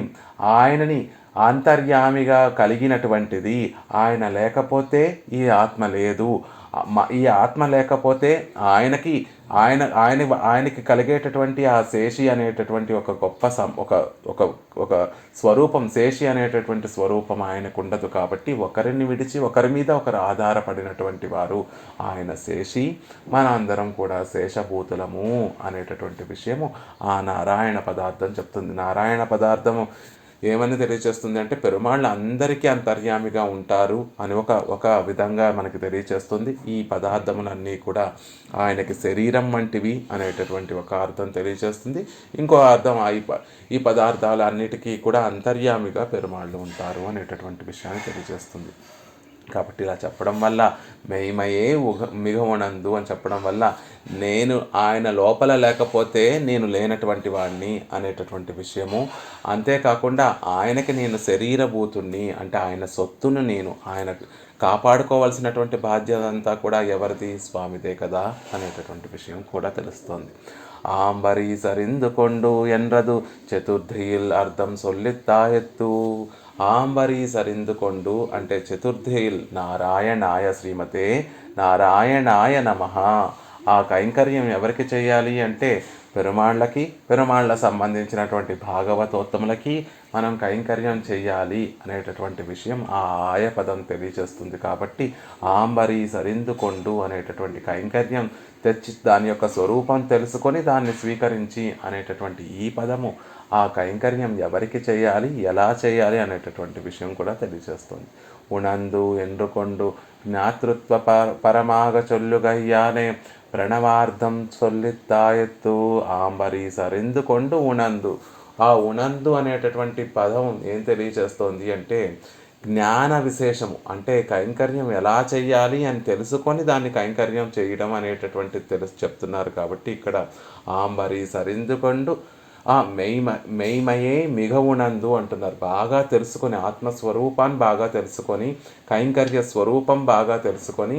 ఆయనని అంతర్యామిగా కలిగినటువంటిది. ఆయన లేకపోతే ఈ ఆత్మ లేదు. ఈ ఆత్మ లేకపోతే ఆయనకి కలిగేటటువంటి ఆ శేషి అనేటటువంటి ఒక గొప్ప ఒక స్వరూపం, శేషి అనేటటువంటి స్వరూపం ఆయనకు ఉండదు. కాబట్టి ఒకరిని విడిచి ఒకరి మీద ఒకరు ఆధారపడినటువంటి వారు ఆయన శేషి, మన అందరం కూడా శేషభూతులము అనేటటువంటి విషయము ఆ నారాయణ పదార్థం చెప్తుంది. నారాయణ పదార్థము ఏమని తెలియచేస్తుంది అంటే పెరుమాళ్ళు అందరికీ అంతర్యామిగా ఉంటారు అని ఒక విధంగా మనకి తెలియచేస్తుంది. ఈ పదార్థములన్నీ కూడా ఆయనకి శరీరం వంటివి అనేటటువంటి ఒక అర్థం తెలియచేస్తుంది. ఇంకో అర్థం ఈ పదార్థాలన్నిటికీ కూడా అంతర్యామిగా పెరుమాళ్ళు ఉంటారు అనేటటువంటి విషయాన్ని తెలియజేస్తుంది. కాబట్టి ఇలా చెప్పడం వల్ల మేమయే మిగవనందు అని చెప్పడం వల్ల నేను ఆయన లోపల లేకపోతే నేను లేనటువంటి వాడిని అనేటటువంటి విషయము. అంతేకాకుండా ఆయనకి నేను శరీరభూతుణ్ణి, అంటే ఆయన సొత్తును నేను, ఆయన కాపాడుకోవాల్సినటువంటి బాధ్యత అంతా కూడా ఎవరిది? స్వామిదే కదా అనేటటువంటి విషయం కూడా తెలుస్తోంది. ఆంబరీ సరిందుకొండు ఎన్రదు చతుర్థిயில் అర్థం సొల్లిత్తాయెత్తు. ఆంబరీ సరిందుకొండు అంటే చతుర్థిயில் నారాయణాయ శ్రీమతే నారాయణాయ నమః. ఆ కైంకర్యం ఎవరికి చేయాలి అంటే పెరుమాళ్ళ సంబంధించినటువంటి భాగవతోత్తములకి మనం కైంకర్యం చెయ్యాలి అనేటటువంటి విషయం ఆ ఆయపదం తెలియజేస్తుంది. కాబట్టి ఆంబరీ సరిందుకొండు అనేటటువంటి కైంకర్యం తెచ్చి దాని యొక్క స్వరూపం తెలుసుకొని దాన్ని స్వీకరించి అనేటటువంటి ఈ పదము ఆ కైంకర్యం ఎవరికి చేయాలి, ఎలా చేయాలి అనేటటువంటి విషయం కూడా తెలియజేస్తుంది. ఉణందు ఎండ్రుకొండు జ్ఞాతృత్వ పరమాగ చొల్లుగయ్యానే ప్రణవార్థం సొల్లిత్తాయెత్తు. ఆంబరీ సరిందుకొండు ఉణందు. ఆ ఉణందు అనేటటువంటి పదం ఏం తెలియజేస్తోంది అంటే జ్ఞాన విశేషము, అంటే కైంకర్యం ఎలా చెయ్యాలి అని తెలుసుకొని దాన్ని కైంకర్యం చేయడం అనేటటువంటి చెప్తున్నారు. కాబట్టి ఇక్కడ ఆంబరీ సరిందుకొండు మెయిమయే మిగవునందు అంటున్నారు. బాగా తెలుసుకొని ఆత్మస్వరూపాన్ని బాగా తెలుసుకొని కైంకర్య స్వరూపం బాగా తెలుసుకొని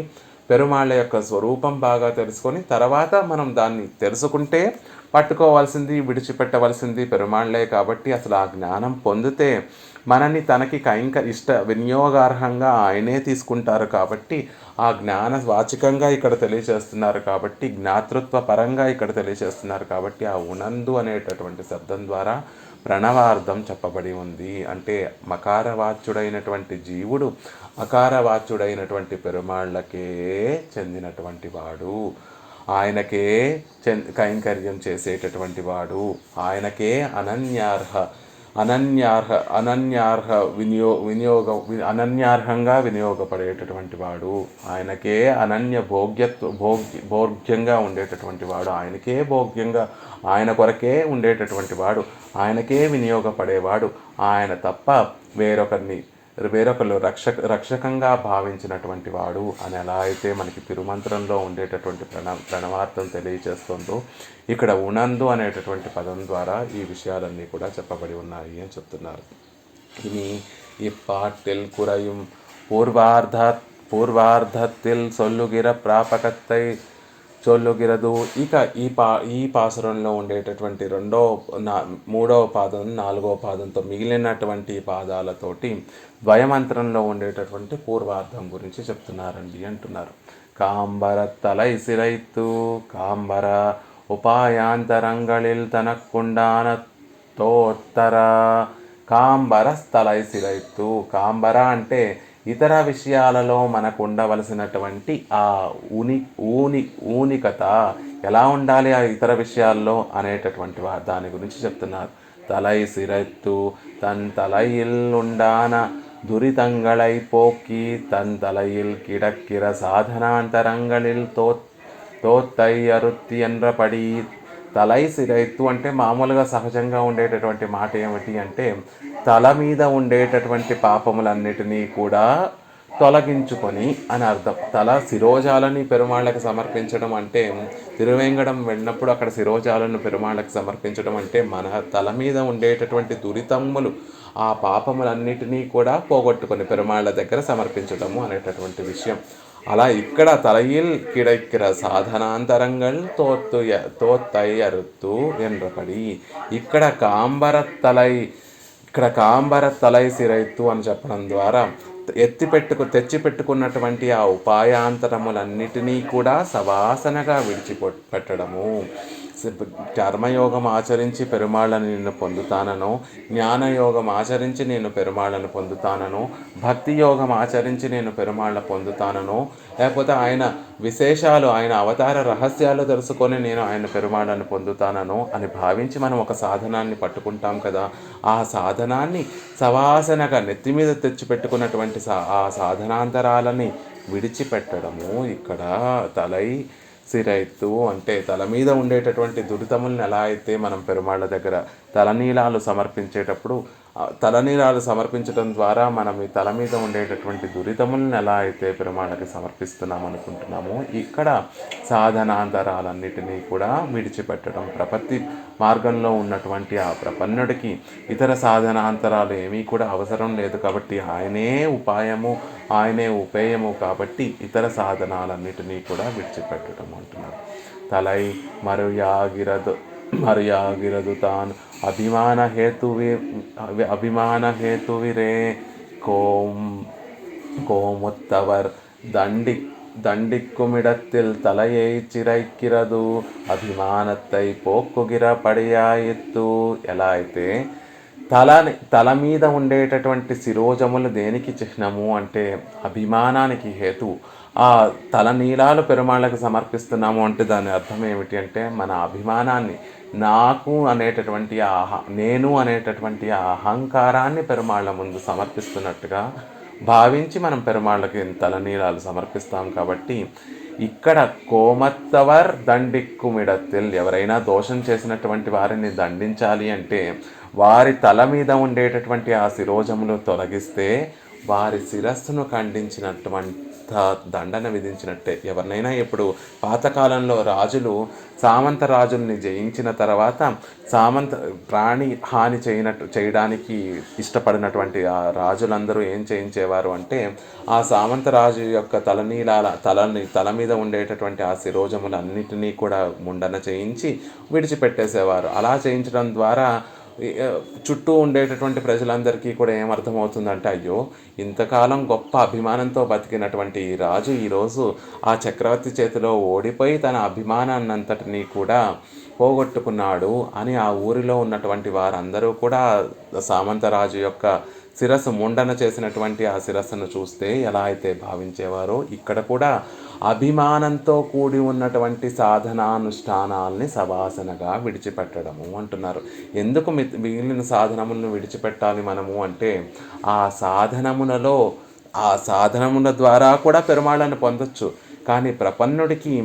పెరుమాళ్ళ యొక్క స్వరూపం బాగా తెలుసుకొని తర్వాత మనం దాన్ని తెలుసుకుంటే పట్టుకోవాల్సింది విడిచిపెట్టవలసింది పెరుమాళ్ళే. కాబట్టి అసలు ఆ జ్ఞానం పొందితే మనని తనకి ఇష్ట వినియోగార్హంగా ఆయనే తీసుకుంటారు. కాబట్టి ఆ జ్ఞాన వాచికంగా ఇక్కడ తెలియచేస్తున్నారు. కాబట్టి జ్ఞాతృత్వ పరంగా ఇక్కడ తెలియచేస్తున్నారు. కాబట్టి ఆ ఉనందు అనేటటువంటి శబ్దం ద్వారా ప్రణవార్థం చెప్పబడి ఉంది. అంటే మకారవాచ్యుడైనటువంటి జీవుడు అకారవాచ్యుడైనటువంటి పెరుమాళ్ళకే చెందినటువంటి వాడు, ఆయనకే కైంకర్యం చేసేటటువంటి వాడు, ఆయనకే అనన్యార్హంగా వినియోగపడేటటువంటి వాడు, ఆయనకే అనన్య భోగ్యంగా ఉండేటటువంటి వాడు, ఆయనకే భోగ్యంగా ఆయన కొరకే ఉండేటటువంటి వాడు, ఆయనకే వినియోగపడేవాడు, ఆయన తప్ప వేరొకరు రక్షకంగా భావించినటువంటి వాడు అని ఎలా అయితే మనకి తిరుమంత్రంలో ఉండేటటువంటి ప్రణవార్థం తెలియజేస్తుందో ఇక్కడ ఉనందు అనేటటువంటి పదం ద్వారా ఈ విషయాలన్నీ కూడా చెప్పబడి ఉన్నాయి అని చెప్తున్నారు. ఇని ఇప్పాటిల్ కురయం పూర్వార్ధத்தில் సొల్లుగిర ప్రాపకత్తై చొల్లుగిరదు. ఇక ఈ పాసురంలో ఉండేటటువంటి మూడవ పాదం, నాలుగవ పాదంతో మిగిలినటువంటి పాదాలతోటి ద్వయమంత్రంలో ఉండేటటువంటి పూర్వార్థం గురించి చెప్తున్నారండి అంటున్నారు. కాంబర తలై సిరైత్తు కాంబర ఉపాయాంతరంగళిల్ తనక్కుండాన తోత్తర. కాంబర స్థలై సిరైత్తు. కాంబర అంటే ఇతర విషయాలలో మనకు ఉండవలసినటువంటి ఆ ఊనికత ఎలా ఉండాలి ఆ ఇతర విషయాల్లో అనేటటువంటి దాని గురించి చెప్తున్నారు. తలై సిరైత్తు తన్ తలయిల్ ఉండాన దురితంగళై పోక్కి తన్ తలయిల్ కిడక్కిర సాధనాంతరంగళిల్ తోత్తై అరుత్తి ఎన్రపడి. తలై సిరైత్తు అంటే మామూలుగా సహజంగా ఉండేటటువంటి మాట ఏమిటి అంటే తల మీద ఉండేటటువంటి పాపములన్నిటినీ కూడా తొలగించుకొని అని అర్థం. తల శిరోజాలని పెరుమాళ్ళకి సమర్పించడం అంటే తిరువేంగడం వెళ్ళినప్పుడు అక్కడ శిరోజాలను పెరుమాళ్ళకి సమర్పించడం అంటే మన తల మీద ఉండేటటువంటి దురితమ్ములు ఆ పాపములన్నిటినీ కూడా పోగొట్టుకొని పెరుమాళ్ళ దగ్గర సమర్పించడము అనేటటువంటి విషయం. అలా ఇక్కడ తలయిల్ కిడక్కిర సాధనాంతరంగల్ తోత్తై అరుత్తు ఎన్రపడి. ఇక్కడ కాంబర తలై సిరైత్తు అని చెప్పడం ద్వారా తెచ్చిపెట్టుకున్నటువంటి ఆ ఉపాయాంతరములన్నిటినీ కూడా సవాసనగా విడిచిపెట్టడము. కర్మయోగం ఆచరించి పెరుమాళ్ళని నేను పొందుతానను, జ్ఞానయోగం ఆచరించి నేను పెరుమాళ్ళను పొందుతానను, భక్తి యోగం ఆచరించి నేను పెరుమాళ్ళ పొందుతానను, లేకపోతే ఆయన విశేషాలు ఆయన అవతార రహస్యాలు తెలుసుకొని నేను ఆయన పెరుమాళ్ళను పొందుతానను అని భావించి మనం ఒక సాధనాన్ని పట్టుకుంటాం కదా. ఆ సాధనాన్ని సవాసనగా నెత్తి మీద తెచ్చిపెట్టుకున్నటువంటి ఆ సాధనాంతరాలని విడిచిపెట్టడము ఇక్కడ తలై సిరైత్తు అంటే తల మీద ఉండేటటువంటి దురితములను ఎలా అయితే మనం పెరుమాళ్ళ దగ్గర తలనీలాలు సమర్పించేటప్పుడు తలనీలాలు సమర్పించడం ద్వారా మనం ఈ తల మీద ఉండేటటువంటి దురితములను ఎలా అయితే పెరుమాళ్ళకి సమర్పిస్తున్నాం అనుకుంటున్నామో, ఇక్కడ సాధనాంతరాలన్నిటినీ కూడా విడిచిపెట్టడం. ప్రపత్తి మార్గంలో ఉన్నటువంటి ఆ ప్రపన్నుడికి ఇతర సాధనాంతరాలు ఏమీ కూడా అవసరం లేదు కాబట్టి ఆయనే ఉపాయము, ఆయనే ఉపేయము కాబట్టి ఇతర సాధనాలన్నిటినీ కూడా విడిచిపెట్టడం అంటున్నారు. తలై మరుయాగిరదు తాను అభిమాన హేతువిరే கோமுத்தவர் தண்டிக்குமிடத்தில் தலையை சிரைக்கிறது అభిమానத்தை పోక్కుగిర పడియాయెత్తు. ఎలా అయితే తల మీద ఉండేటటువంటి శిరోజములు దేనికి చిహ్నము అంటే అభిమానానికి హేతు. ఆ తలనీలాలు పెరుమాళ్ళకి సమర్పిస్తున్నాము అంటే దాని అర్థం ఏమిటి అంటే మన అభిమానాన్ని, నాకు అనేటటువంటి నేను అనేటటువంటి అహంకారాన్ని పెరుమాళ్ళ ముందు సమర్పిస్తున్నట్టుగా భావించి మనం పెరుమాళ్ళకి తలనీలాలు సమర్పిస్తాం. కాబట్టి ఇక్కడ కోమత్తవర్ దండిక్కుమిడత్తిల్, ఎవరైనా దోషం చేసినటువంటి వారిని దండించాలి అంటే వారి తల మీద ఉండేటటువంటి ఆ శిరోజములు తొలగిస్తే వారి శిరస్సును ఖండించినటువంటి దండన విధించినట్టే. ఎవరినైనా ఇప్పుడు పాతకాలంలో రాజులు సామంత రాజుల్ని జయించిన తర్వాత ప్రాణి హాని చేయడానికి ఇష్టపడినటువంటి ఆ రాజులందరూ ఏం చేయించేవారు అంటే ఆ సామంత రాజు యొక్క తల మీద ఉండేటటువంటి ఆ శిరోజములన్నిటినీ కూడా ముండన చేయించి విడిచిపెట్టేసేవారు. అలా చేయించడం ద్వారా చుట్టూ ఉండేటటువంటి ప్రజలందరికీ కూడా ఏమర్థమవుతుందంటే, అయ్యో ఇంతకాలం గొప్ప అభిమానంతో బతికినటువంటి ఈ రాజు ఈరోజు ఆ చక్రవర్తి చేతిలో ఓడిపోయి తన అభిమానాన్నంతటినీ కూడా పోగొట్టుకున్నాడు అని ఆ ఊరిలో ఉన్నటువంటి వారందరూ కూడా సామంతరాజు యొక్క శిరస్సు ముండన చేసినటువంటి ఆ శిరస్సును చూస్తే ఎలా అయితే భావించేవారో ఇక్కడ కూడా అభిమానంతో కూడి ఉన్నటువంటి సాధనానుష్ఠానాల్ని సవాసనగా విడిచిపెట్టడము అంటున్నారు. ఎందుకు మిగిలిన సాధనములను విడిచిపెట్టాలి మనము అంటే ఆ సాధనముల ద్వారా కూడా పెరుమాళ్ళను పొందొచ్చు. కానీ ప్రపన్నుడికి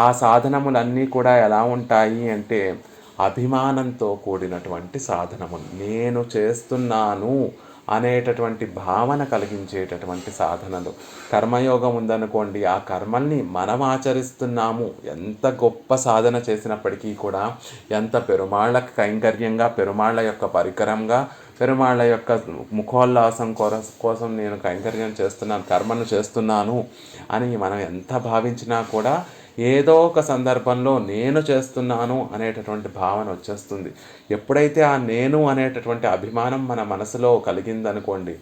ఆ సాధనములన్నీ కూడా ఎలా ఉంటాయి అంటే అభిమానంతో కూడినటువంటి సాధనములు, నేను చేస్తున్నాను అనేటటువంటి భావన కలిగించేటటువంటి సాధనలు. కర్మయోగం ఉందనుకోండి, ఆ కర్మల్ని మనం ఆచరిస్తున్నాము. ఎంత గొప్ప సాధన చేసినప్పటికీ కూడా, ఎంత పెరుమాళ్ళకి కైంకర్యంగా, పెరుమాళ్ళ యొక్క పరికరంగా, పెరుమాళ్ళ యొక్క ముఖోల్లాసం కోసం నేను కైంకర్యం చేస్తున్నాను, కర్మను చేస్తున్నాను అని మనం ఎంత భావించినా కూడా ఏదో ఒక సందర్భంలో నేను చేస్తున్నాను అనేటటువంటి భావన వచ్చేస్తుంది. ఎప్పుడైతే ఆ నేను అనేటటువంటి అభిమానం మన మనసులో కలిగిందనుకోండి,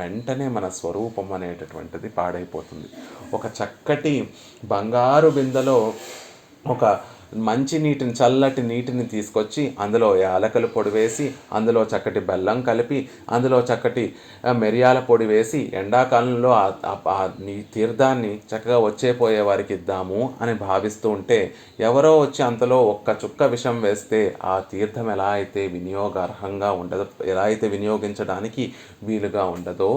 వెంటనే మన స్వరూపం అనేటటువంటిది పాడైపోతుంది. ఒక చక్కటి బంగారు బిందెలో ఒక మంచి నీటిని, చల్లటి నీటిని తీసుకొచ్చి అందులో యాలకుల పొడి వేసి, అందులో చక్కటి బెల్లం కలిపి, అందులో చక్కటి మిరియాల పొడి వేసి ఎండాకాలంలో ఆ తీర్థాన్ని చక్కగా వచ్చేపోయే వారికి ఇద్దాము అని భావిస్తూ ఉంటే ఎవరో వచ్చి అంతలో ఒక్క చుక్క విషం వేస్తే ఆ తీర్థం ఎలా అయితే వినియోగార్హంగా ఉండదో, ఎలా అయితే వినియోగించడానికి వీలుగా ఉండదో,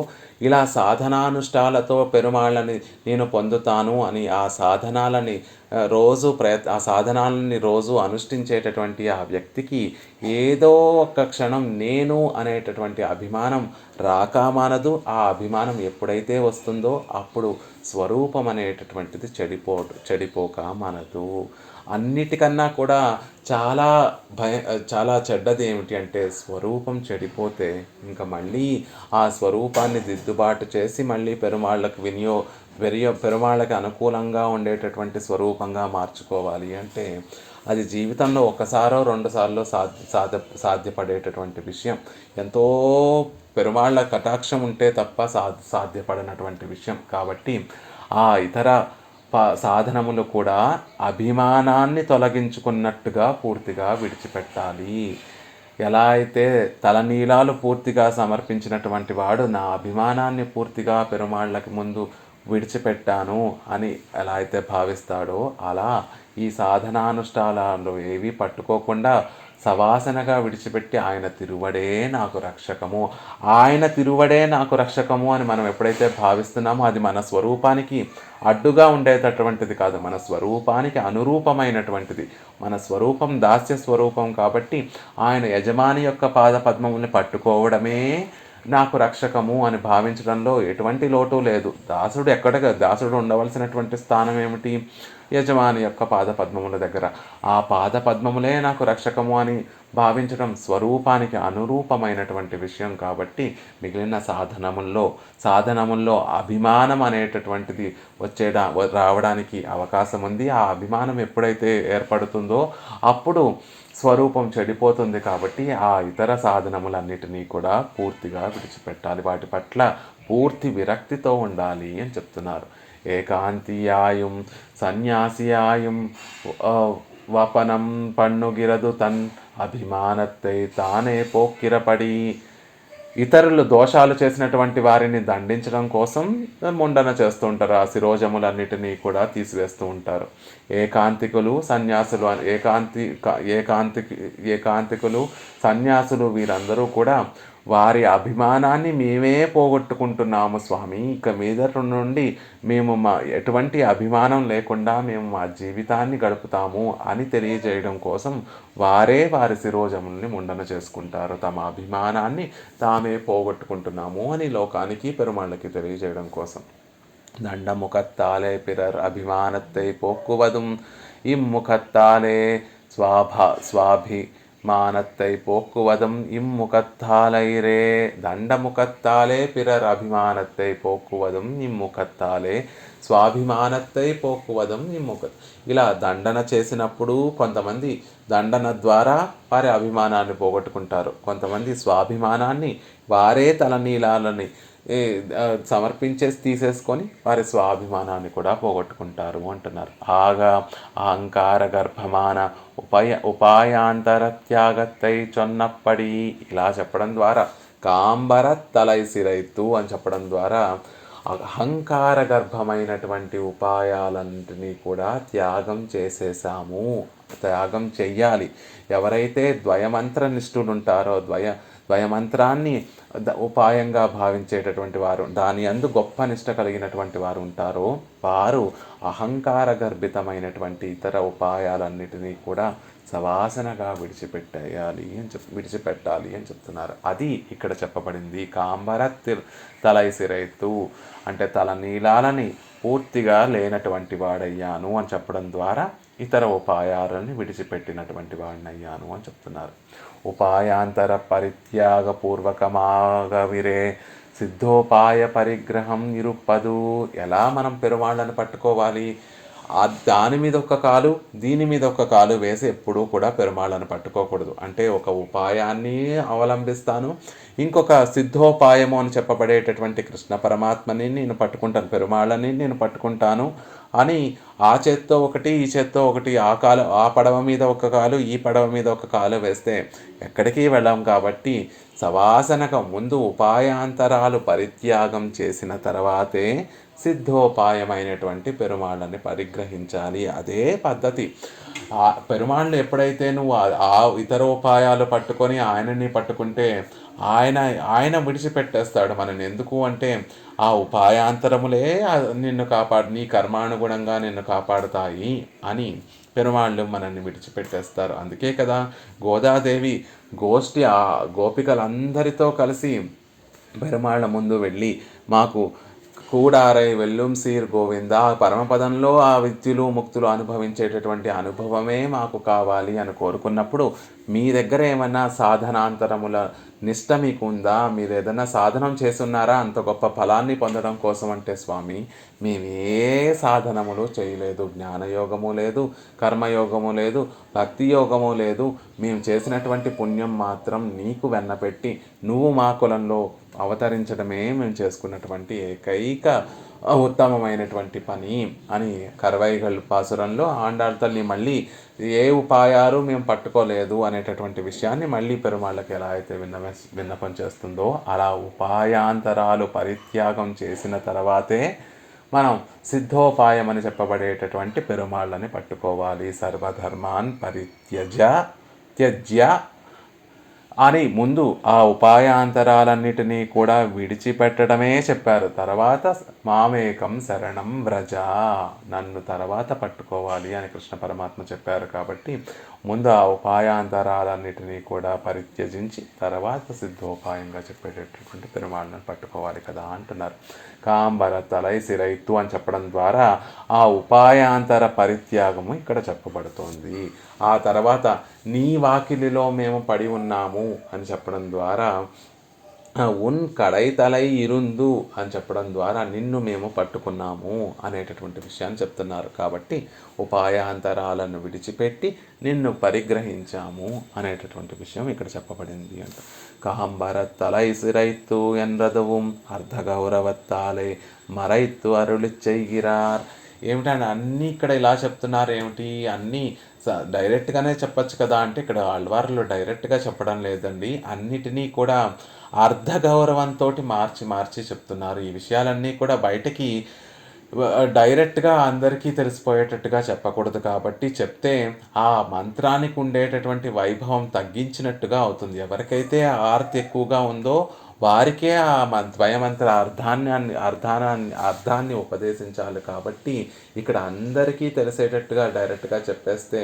ఇలా సాధనానుష్ఠాలతో పెరుమాళ్ళని నేను పొందుతాను అని ఆ సాధనాలని రోజు అనుష్ఠించేటటువంటి ఆ వ్యక్తికి ఏదో ఒక క్షణం నేను అనేటటువంటి అభిమానం రాకమానదు. ఆ అభిమానం ఎప్పుడైతే వస్తుందో అప్పుడు స్వరూపం అనేటటువంటిది చెడిపోక మనదు. అన్నిటికన్నా కూడా చాలా చెడ్డది ఏమిటి అంటే స్వరూపం చెడిపోతే ఇంకా మళ్ళీ ఆ స్వరూపాన్ని దిద్దుబాటు చేసి మళ్ళీ పెరుమాళ్ళకి అనుకూలంగా ఉండేటటువంటి స్వరూపంగా మార్చుకోవాలి అంటే అది జీవితంలో ఒకసారో రెండుసార్లు సాధ్యపడేటటువంటి విషయం. ఎంతో పెరుమాళ్ళ కటాక్షం ఉంటే తప్ప సాధ్యపడినటువంటి విషయం. కాబట్టి ఆ ఇతర సాధనములు కూడా అభిమానాన్ని తొలగించుకున్నట్టుగా పూర్తిగా విడిచిపెట్టాలి. ఎలా అయితే తలనీలాలు పూర్తిగా సమర్పించినటువంటి వాడు నా అభిమానాన్ని పూర్తిగా పెరుమాళ్ళకి ముందు విడిచిపెట్టాను అని ఎలా అయితే భావిస్తాడో, అలా ఈ సాధనానుష్ఠానాలు ఏవి పట్టుకోకుండా సవాసనగా విడిచిపెట్టి ఆయన తిరువడే నాకు రక్షకము, ఆయన తిరువడే నాకు రక్షకము అని మనం ఎప్పుడైతే భావిస్తున్నామో అది మన స్వరూపానికి అడ్డుగా ఉండేటటువంటిది కాదు, మన స్వరూపానికి అనురూపమైనటువంటిది. మన స్వరూపం దాస్య స్వరూపం కాబట్టి ఆయన యజమాని యొక్క పాద పద్మముల్ని పట్టుకోవడమే నాకు రక్షకము అని భావించడంలో ఎటువంటి లోటు లేదు. దాసుడు ఉండవలసినటువంటి స్థానం ఏమిటి? యజమాని యొక్క పాద పద్మముల దగ్గర. ఆ పాద పద్మములే నాకు రక్షకము అని భావించడం స్వరూపానికి అనురూపమైనటువంటి విషయం కాబట్టి మిగిలిన సాధనముల్లో అభిమానం అనేటటువంటిది రావడానికి అవకాశం ఉంది. ఆ అభిమానం ఎప్పుడైతే ఏర్పడుతుందో అప్పుడు స్వరూపం చెడిపోతుంది. కాబట్టి ఆ ఇతర సాధనములన్నిటినీ కూడా పూర్తిగా విడిచిపెట్టాలి, వాటి పట్ల పూర్తి విరక్తితో ఉండాలి అని చెప్తున్నారు. ఏకాంతియాయం సన్యాసియాయం వపనం పన్నుగిరదు తన్ అభిమానత్తై తానే పోక్కిరపడి. ఇతరులు దోషాలు చేసినటువంటి వారిని దండించడం కోసం ముండన చేస్తూ ఉంటారు. ఆ శిరోజములన్నిటినీ కూడా తీసివేస్తూ ఉంటారు. ఏకాంతికులు సన్యాసులు ఏకాంతికులు సన్యాసులు వీరందరూ కూడా వారి అభిమానాన్ని మేమే పోగొట్టుకుంటున్నాము స్వామి, ఇక మీదట నుండి మేము ఎటువంటి అభిమానం లేకుండా మేము మా జీవితాన్ని గడుపుతాము అని తెలియజేయడం కోసం వారి శిరోజముల్ని ముండన చేసుకుంటారు. తమ అభిమానాన్ని తామే పోగొట్టుకుంటున్నాము అని లోకానికి పెరుమాళ్ళకి తెలియజేయడం కోసం. దండముఖత్తాలే పిరర్ అభిమానత్తై పోక్కువదుం ఇమ్ముఖత్తాలే స్వాభిమానత్తై పోక్కువదం ఇమ్ముఖత్తాలైరే. దండముఖత్తాలే పిరర్ అభిమానత్తై పోక్కువదం ఇమ్ముఖత్తాలే స్వాభిమానత్తై పోక్కువదం ఇలా దండన చేసినప్పుడు కొంతమంది దండన ద్వారా వారి అభిమానాన్ని పోగొట్టుకుంటారు, కొంతమంది స్వాభిమానాన్ని వారే తలనీలాలని సమర్పించేసి తీసేసుకొని వారి స్వాభిమానాన్ని కూడా పోగొట్టుకుంటారు అంటున్నారు. ఆగా అహంకార గర్భమాన ఉపాయాంతర త్యాగత్తై చొన్నప్పడి. ఇలా చెప్పడం ద్వారా కాంబర తలైసిరైతు అని చెప్పడం ద్వారా అహంకార గర్భమైనటువంటి ఉపాయాలన్నింటినీ కూడా త్యాగం చెయ్యాలి. ఎవరైతే ద్వయమంత్ర నిష్ఠులు ఉంటారో ద్వయమంత్రాన్ని ఉపాయంగా భావించేటటువంటి వారు, దాని యందు గొప్ప నిష్ట కలిగినటువంటి వారు ఉంటారో వారు అహంకార గర్భితమైనటువంటి ఇతర ఉపాయాలన్నిటినీ కూడా సవాసనగా విడిచిపెట్టాలి అని చెప్తున్నారు. అది ఇక్కడ చెప్పబడింది. కాంబర తలైసిరైతు అంటే తల నీలాలని పూర్తిగా లేనటువంటి వాడయ్యాను అని చెప్పడం ద్వారా ఇతర ఉపాయాలని విడిచిపెట్టినటువంటి వాడినయ్యాను అని చెప్తున్నారు. ఉపాయాంతర పరిత్యాగ పూర్వకమాగవిరే సిద్ధోపాయ పరిగ్రహం నిరుపదు. ఎలా మనం పెరుమాళ్ళను పట్టుకోవాలి? దాని మీద ఒక కాలు దీని మీద ఒక కాలు వేసి ఎప్పుడూ కూడా పెరుమాళ్ళను పట్టుకోకూడదు. అంటే ఒక ఉపాయాన్ని అవలంబిస్తాను, ఇంకొక సిద్ధోపాయము అని చెప్పబడేటటువంటి కృష్ణ పరమాత్మని నేను పట్టుకుంటాను, పెరుమాళ్ళని నేను పట్టుకుంటాను అని ఆ చేత్తో ఒకటి ఈ చేత్తో ఒకటి ఆ పడవ మీద ఒక కాలు ఈ పడవ మీద ఒక కాలు వేస్తే ఎక్కడికి వెళ్ళాం. కాబట్టి సవాసనగా ముందు ఉపాయాంతరాలు పరిత్యాగం చేసిన తర్వాతే సిద్ధోపాయమైనటువంటి పెరుమాళ్ళని పరిగ్రహించాలి. అదే పద్ధతి. ఆ పెరుమాళ్ళు ఎప్పుడైతే నువ్వు ఆ ఇతరోపాయాలు పట్టుకొని ఆయనని పట్టుకుంటే ఆయన విడిచిపెట్టేస్తాడు మనని. ఎందుకు అంటే ఆ ఉపాయాంతరములే నిన్ను నీ కర్మానుగుణంగా నిన్ను కాపాడుతాయి అని పెరుమాళ్ళు మనల్ని విడిచిపెట్టేస్తారు. అందుకే కదా గోదాదేవి గోష్ఠి ఆ గోపికలందరితో కలిసి పెరుమాళ్ళ ముందు వెళ్ళి మాకు కూడారై వెల్లుం సీర్ గోవింద, పరమపదంలో ఆ విద్యులు ముక్తులు అనుభవించేటటువంటి అనుభవమే మాకు కావాలి అని కోరుకున్నప్పుడు మీ దగ్గర ఏమన్నా సాధనాంతరముల నిష్ట మీకు ఉందా? మీరు ఏదైనా సాధనం చేస్తున్నారా అంత గొప్ప ఫలాన్ని పొందడం కోసం? అంటే స్వామి మేమే సాధనములు చేయలేదు, జ్ఞానయోగము లేదు, కర్మయోగము లేదు, భక్తి యోగము లేదు. మేము చేసినటువంటి పుణ్యం మాత్రం నీకు వెన్నపెట్టి నువ్వు మా కులంలో అవతరించడమే మేము చేసుకున్నటువంటి ఏకైక ఉత్తమమైనటువంటి పని అని కరవైగల్ పాసురంలో ఆండాళ్ తల్లి మళ్ళీ ఏ ఉపాయాలు మేము పట్టుకోలేదు అనేటటువంటి విషయాన్ని మళ్ళీ పెరుమాళ్ళకి ఎలా అయితే విన్నపం చేస్తుందో అలా ఉపాయాంతరాలు పరిత్యాగం చేసిన తర్వాతే మనం సిద్ధోపాయం అని చెప్పబడేటటువంటి పెరుమాళ్ళని పట్టుకోవాలి. సర్వధర్మాన్ పరిత్యజ పరిత్యజ్య అని ముందు ఆ ఉపాయాంతరాలన్నిటినీ కూడా విడిచిపెట్టడమే చెప్పారు. తర్వాత మామేకం శరణం వ్రజ, నన్ను తర్వాత పట్టుకోవాలి అని కృష్ణ పరమాత్మ చెప్పారు. కాబట్టి ముందు ఆ ఉపాయాంతరాలన్నిటినీ కూడా పరిత్యజించి తర్వాత సిద్ధోపాయంగా చెప్పేటటువంటి పెరుమాళ్ళను పట్టుకోవాలి కదా అంటున్నారు. కాంబర తలై సిరైతు అని చెప్పడం ద్వారా ఆ ఉపాయాంతర పరిత్యాగము ఇక్కడ చెప్పబడుతోంది. ఆ తర్వాత నీ వాకిలిలో మేము పడి ఉన్నాము అని చెప్పడం ద్వారా ఉన్ కడై తలై ఇరుందు అని చెప్పడం ద్వారా నిన్ను మేము పట్టుకున్నాము అనేటటువంటి విషయాన్ని చెప్తున్నారు. కాబట్టి ఉపాయాంతరాలను విడిచిపెట్టి నిన్ను పరిగ్రహించాము అనేటటువంటి విషయం ఇక్కడ చెప్పబడింది అంట. కాంబర తలై సిరైత్తు ఎన్రదவும் అర్ధగౌరవత్తాలే మరైత్తు అరుళిచ్చైగిరార్. ఏమిటంటే అన్నీ ఇక్కడ ఇలా చెప్తున్నారు ఏమిటి, అన్నీ డైరెక్ట్గానే చెప్పచ్చు కదా అంటే ఇక్కడ ఆళ్వార్లు డైరెక్ట్గా చెప్పడం లేదండి, అన్నిటినీ కూడా అర్ధగౌరవంతో మార్చి చెప్తున్నారు. ఈ విషయాలన్నీ కూడా బయటకి డైరెక్ట్గా అందరికీ తెలిసిపోయేటట్టుగా చెప్పకూడదు. కాబట్టి చెప్తే ఆ మంత్రానికి ఉండేటటువంటి వైభవం తగ్గించినట్టుగా అవుతుంది. ఎవరికైతే ఆర్తి ఎక్కువగా ఉందో వారికే ఆ ద్వయమంత్ర అర్థాన్ని ఉపదేశించాలి. కాబట్టి ఇక్కడ అందరికీ తెలిసేటట్టుగా డైరెక్ట్గా చెప్పేస్తే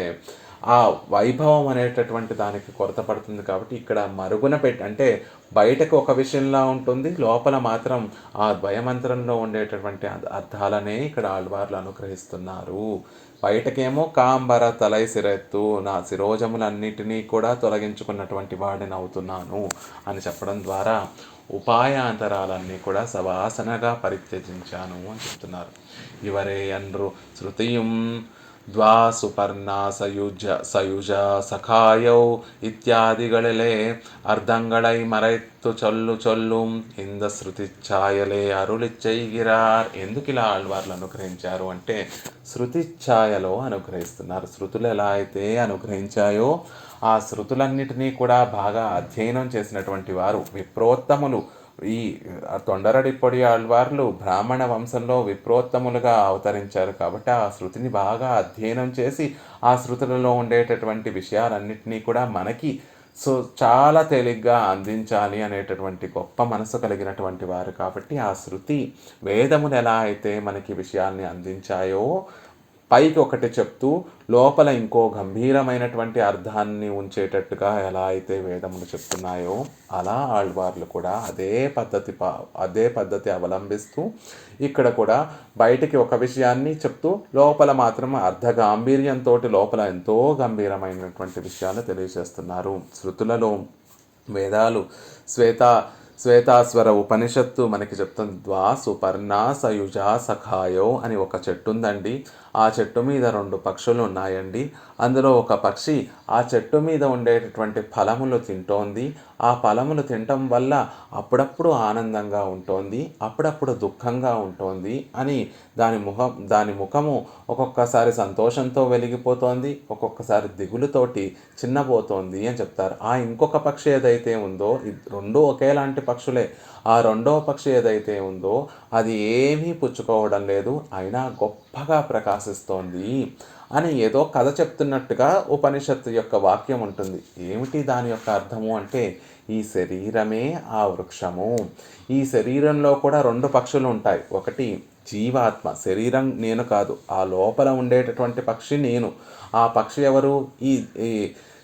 ఆ వైభవం అనేటటువంటి దానికి కొరత పడుతుంది. కాబట్టి ఇక్కడ మరుగున అంటే బయటకు ఒక విషయంలా ఉంటుంది, లోపల మాత్రం ఆ ద్వయమంత్రంలో ఉండేటటువంటి అర్థాలనే ఇక్కడ ఆళ్వార్లు అనుగ్రహిస్తున్నారు. బయటకేమో కాంబర తలై సిరెత్తు, నా శిరోజములన్నిటినీ కూడా తొలగించుకున్నటువంటి వాడిని అవుతున్నాను అని చెప్పడం ద్వారా ఉపాయాంతరాలన్నీ కూడా సవాసనగా పరిత్యజించాను అని చెప్తున్నారు. ఇవరే అన్రు శృతియుం ದ್ವಾ ಸುಪರ್ಣ ಸಯುಜ ಸಖಾಯೌ ಇತ್ಯಾದಿಗಳೇ ಅರ್ಧಂಗಳೈ ಮರೆತ್ತು చొల్లుం ఇంద శృతిఛాయలే అరుళిచ్చైగిరార్. ఎందుకు ఇలా ఆళ్వార్లు అనుగ్రహించారు అంటే శృతిఛాయలో అనుగ్రహిస్తున్నారు. శృతులు ఎలా అయితే అనుగ్రహించాయో ఆ శృతులన్నిటినీ కూడా బాగా అధ్యయనం చేసినటువంటి వారు విప్రోత్తములు. ఈ తొండరడిప్పొడి ఆళ్వార్లు బ్రాహ్మణ వంశంలో విప్రోత్తములుగా అవతరించారు. కాబట్టి ఆ శృతిని బాగా అధ్యయనం చేసి ఆ శృతులలో ఉండేటటువంటి విషయాలన్నింటినీ కూడా మనకి చాలా తేలిగ్గా అందించాలి అనేటటువంటి గొప్ప మనసు కలిగినటువంటి వారు. కాబట్టి ఆ శృతి వేదములు ఎలా అయితే మనకి విషయాల్ని అందించాయో పైకి ఒకటి చెప్తూ లోపల ఇంకో గంభీరమైనటువంటి అర్థాన్ని ఉంచేటట్టుగా ఎలా అయితే వేదములు చెప్తున్నాయో అలా ఆళ్వార్లు కూడా అదే పద్ధతి అవలంబిస్తూ ఇక్కడ కూడా బయటికి ఒక విషయాన్ని చెప్తూ లోపల మాత్రం అర్ధ గాంభీర్యంతో లోపల ఎంతో గంభీరమైనటువంటి విషయాలు తెలియజేస్తున్నారు. శృతులలో వేదాలు శ్వేతాస్వర ఉపనిషత్తు మనకి చెప్తుంది. ద్వా సుపర్ణ సయుజ సఖాయో అని ఒక చెట్టు ఉందండి. ఆ చెట్టు మీద 2 పక్షులు ఉన్నాయండి. అందులో ఒక పక్షి ఆ చెట్టు మీద ఉండేటటువంటి ఫలములు తింటోంది. ఆ ఫలములు తినటం వల్ల అప్పుడప్పుడు ఆనందంగా ఉంటోంది, అప్పుడప్పుడు దుఃఖంగా ఉంటోంది అని దాని ముఖము ఒక్కొక్కసారి సంతోషంతో వెలిగిపోతోంది, ఒక్కొక్కసారి దిగులుతోటి చిన్నబోతోంది అని చెప్తారు. ఆ ఇంకొక పక్షి ఏదైతే ఉందో, 2 ఒకేలాంటి పక్షులే, ఆ 2వ పక్షి ఏదైతే ఉందో అది ఏమీ పుచ్చుకోవడం లేదు, అయినా గొప్పగా ప్రకాశిస్తోంది అని ఏదో కథ చెప్తున్నట్టుగా ఉపనిషత్తు యొక్క వాక్యం ఉంటుంది. ఏమిటి దాని యొక్క అర్థము అంటే ఈ శరీరమే ఆ వృక్షము. ఈ శరీరంలో కూడా 2 పక్షులు ఉంటాయి. ఒకటి జీవాత్మ, శరీరం నేను కాదు, ఆ లోపల ఉండేటటువంటి పక్షి నేను. ఆ పక్షి ఎవరు? ఈ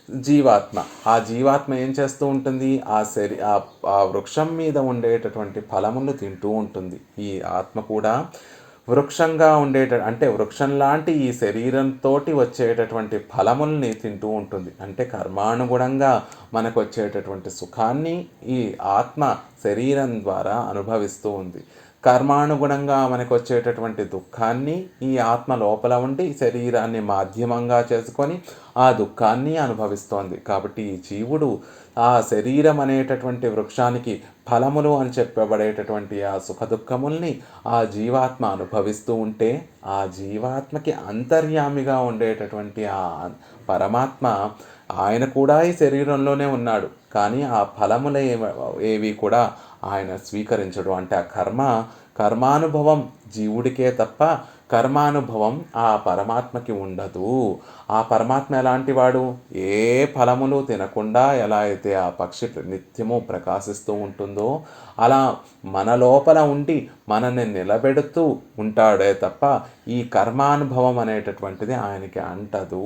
జీవాత్మ. ఆ జీవాత్మ ఏం చేస్తూ ఉంటుంది? ఆ వృక్షం మీద ఉండేటటువంటి ఫలములు తింటూ ఉంటుంది. ఈ ఆత్మ కూడా వృక్షంగా అంటే వృక్షం లాంటి ఈ శరీరంతో వచ్చేటటువంటి ఫలముల్ని తింటూ ఉంటుంది. అంటే కర్మానుగుణంగా మనకు వచ్చేటటువంటి సుఖాన్ని ఈ ఆత్మ శరీరం ద్వారా అనుభవిస్తూ ఉంది. కర్మానుగుణంగా మనకు వచ్చేటటువంటి దుఃఖాన్ని ఈ ఆత్మ లోపల ఉండి శరీరాన్ని మాధ్యమంగా చేసుకొని ఆ దుఃఖాన్ని అనుభవిస్తోంది. కాబట్టి ఈ జీవుడు ఆ శరీరం అనేటటువంటి వృక్షానికి ఫలములు అని చెప్పబడేటటువంటి ఆ సుఖ దుఃఖముల్ని ఆ జీవాత్మ అనుభవిస్తూ ఉంటే ఆ జీవాత్మకి అంతర్యామిగా ఉండేటటువంటి ఆ పరమాత్మ ఆయన కూడా ఈ శరీరంలోనే ఉన్నాడు. కానీ ఆ ఫలములు ఏవి కూడా ఆయన స్వీకరించడు. అంటే ఆ కర్మానుభవం జీవుడికే తప్ప కర్మానుభవం ఆ పరమాత్మకి ఉండదు. ఆ పరమాత్మ ఎలాంటి వాడు? ఏ ఫలములు తినకుండా ఎలా అయితే ఆ పక్షి నిత్యము ప్రకాశిస్తూ ఉంటుందో అలా మన లోపల ఉండి మనల్ని నిలబెడుతూ ఉంటాడే తప్ప ఈ కర్మానుభవం అనేటటువంటిది ఆయనకి అంటదు.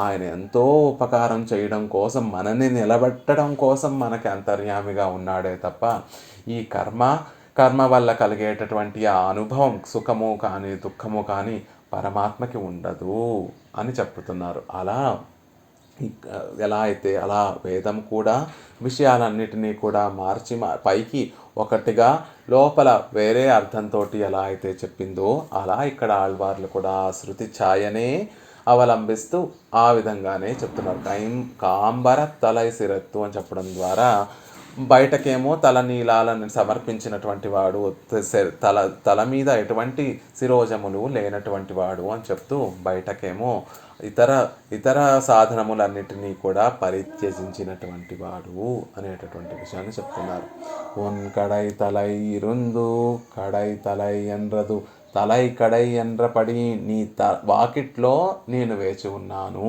ఆయన ఎంతో ఉపకారం చేయడం కోసం, మనని నిలబెట్టడం కోసం మనకి అంతర్యామిగా ఉన్నాడే తప్ప ఈ కర్మ వల్ల కలిగేటటువంటి ఆ అనుభవం, సుఖము కానీ దుఃఖము కానీ పరమాత్మకి ఉండదు అని చెప్తున్నారు. అలా ఎలా అయితే అలా వేదం కూడా విషయాలన్నిటినీ కూడా మార్చి పైకి ఒకటిగా లోపల వేరే అర్థంతో ఎలా అయితే చెప్పిందో అలా ఇక్కడ ఆళ్వార్లు కూడా శృతి ఛాయనే అవలంబిస్తూ ఆ విధంగానే చెప్తున్నారు. కాంబర తలై సిరత్తు అని చెప్పడం ద్వారా బయటకేమో తలనీలాలను సమర్పించినటువంటి వాడు, తల మీద ఎటువంటి శిరోజములు లేనటువంటి వాడు అని చెప్తూ బయటకేమో ఇతర సాధనములన్నిటినీ కూడా పరిత్యజించినటువంటి వాడు అనేటటువంటి విషయాన్ని చెప్తున్నారు. ఒన్ కడై తలై ఇరుందు కడై తలై ఎన్రదు తలై కడై ఎన్రపడి నీ వాకిట్లో నేను వేచి ఉన్నాను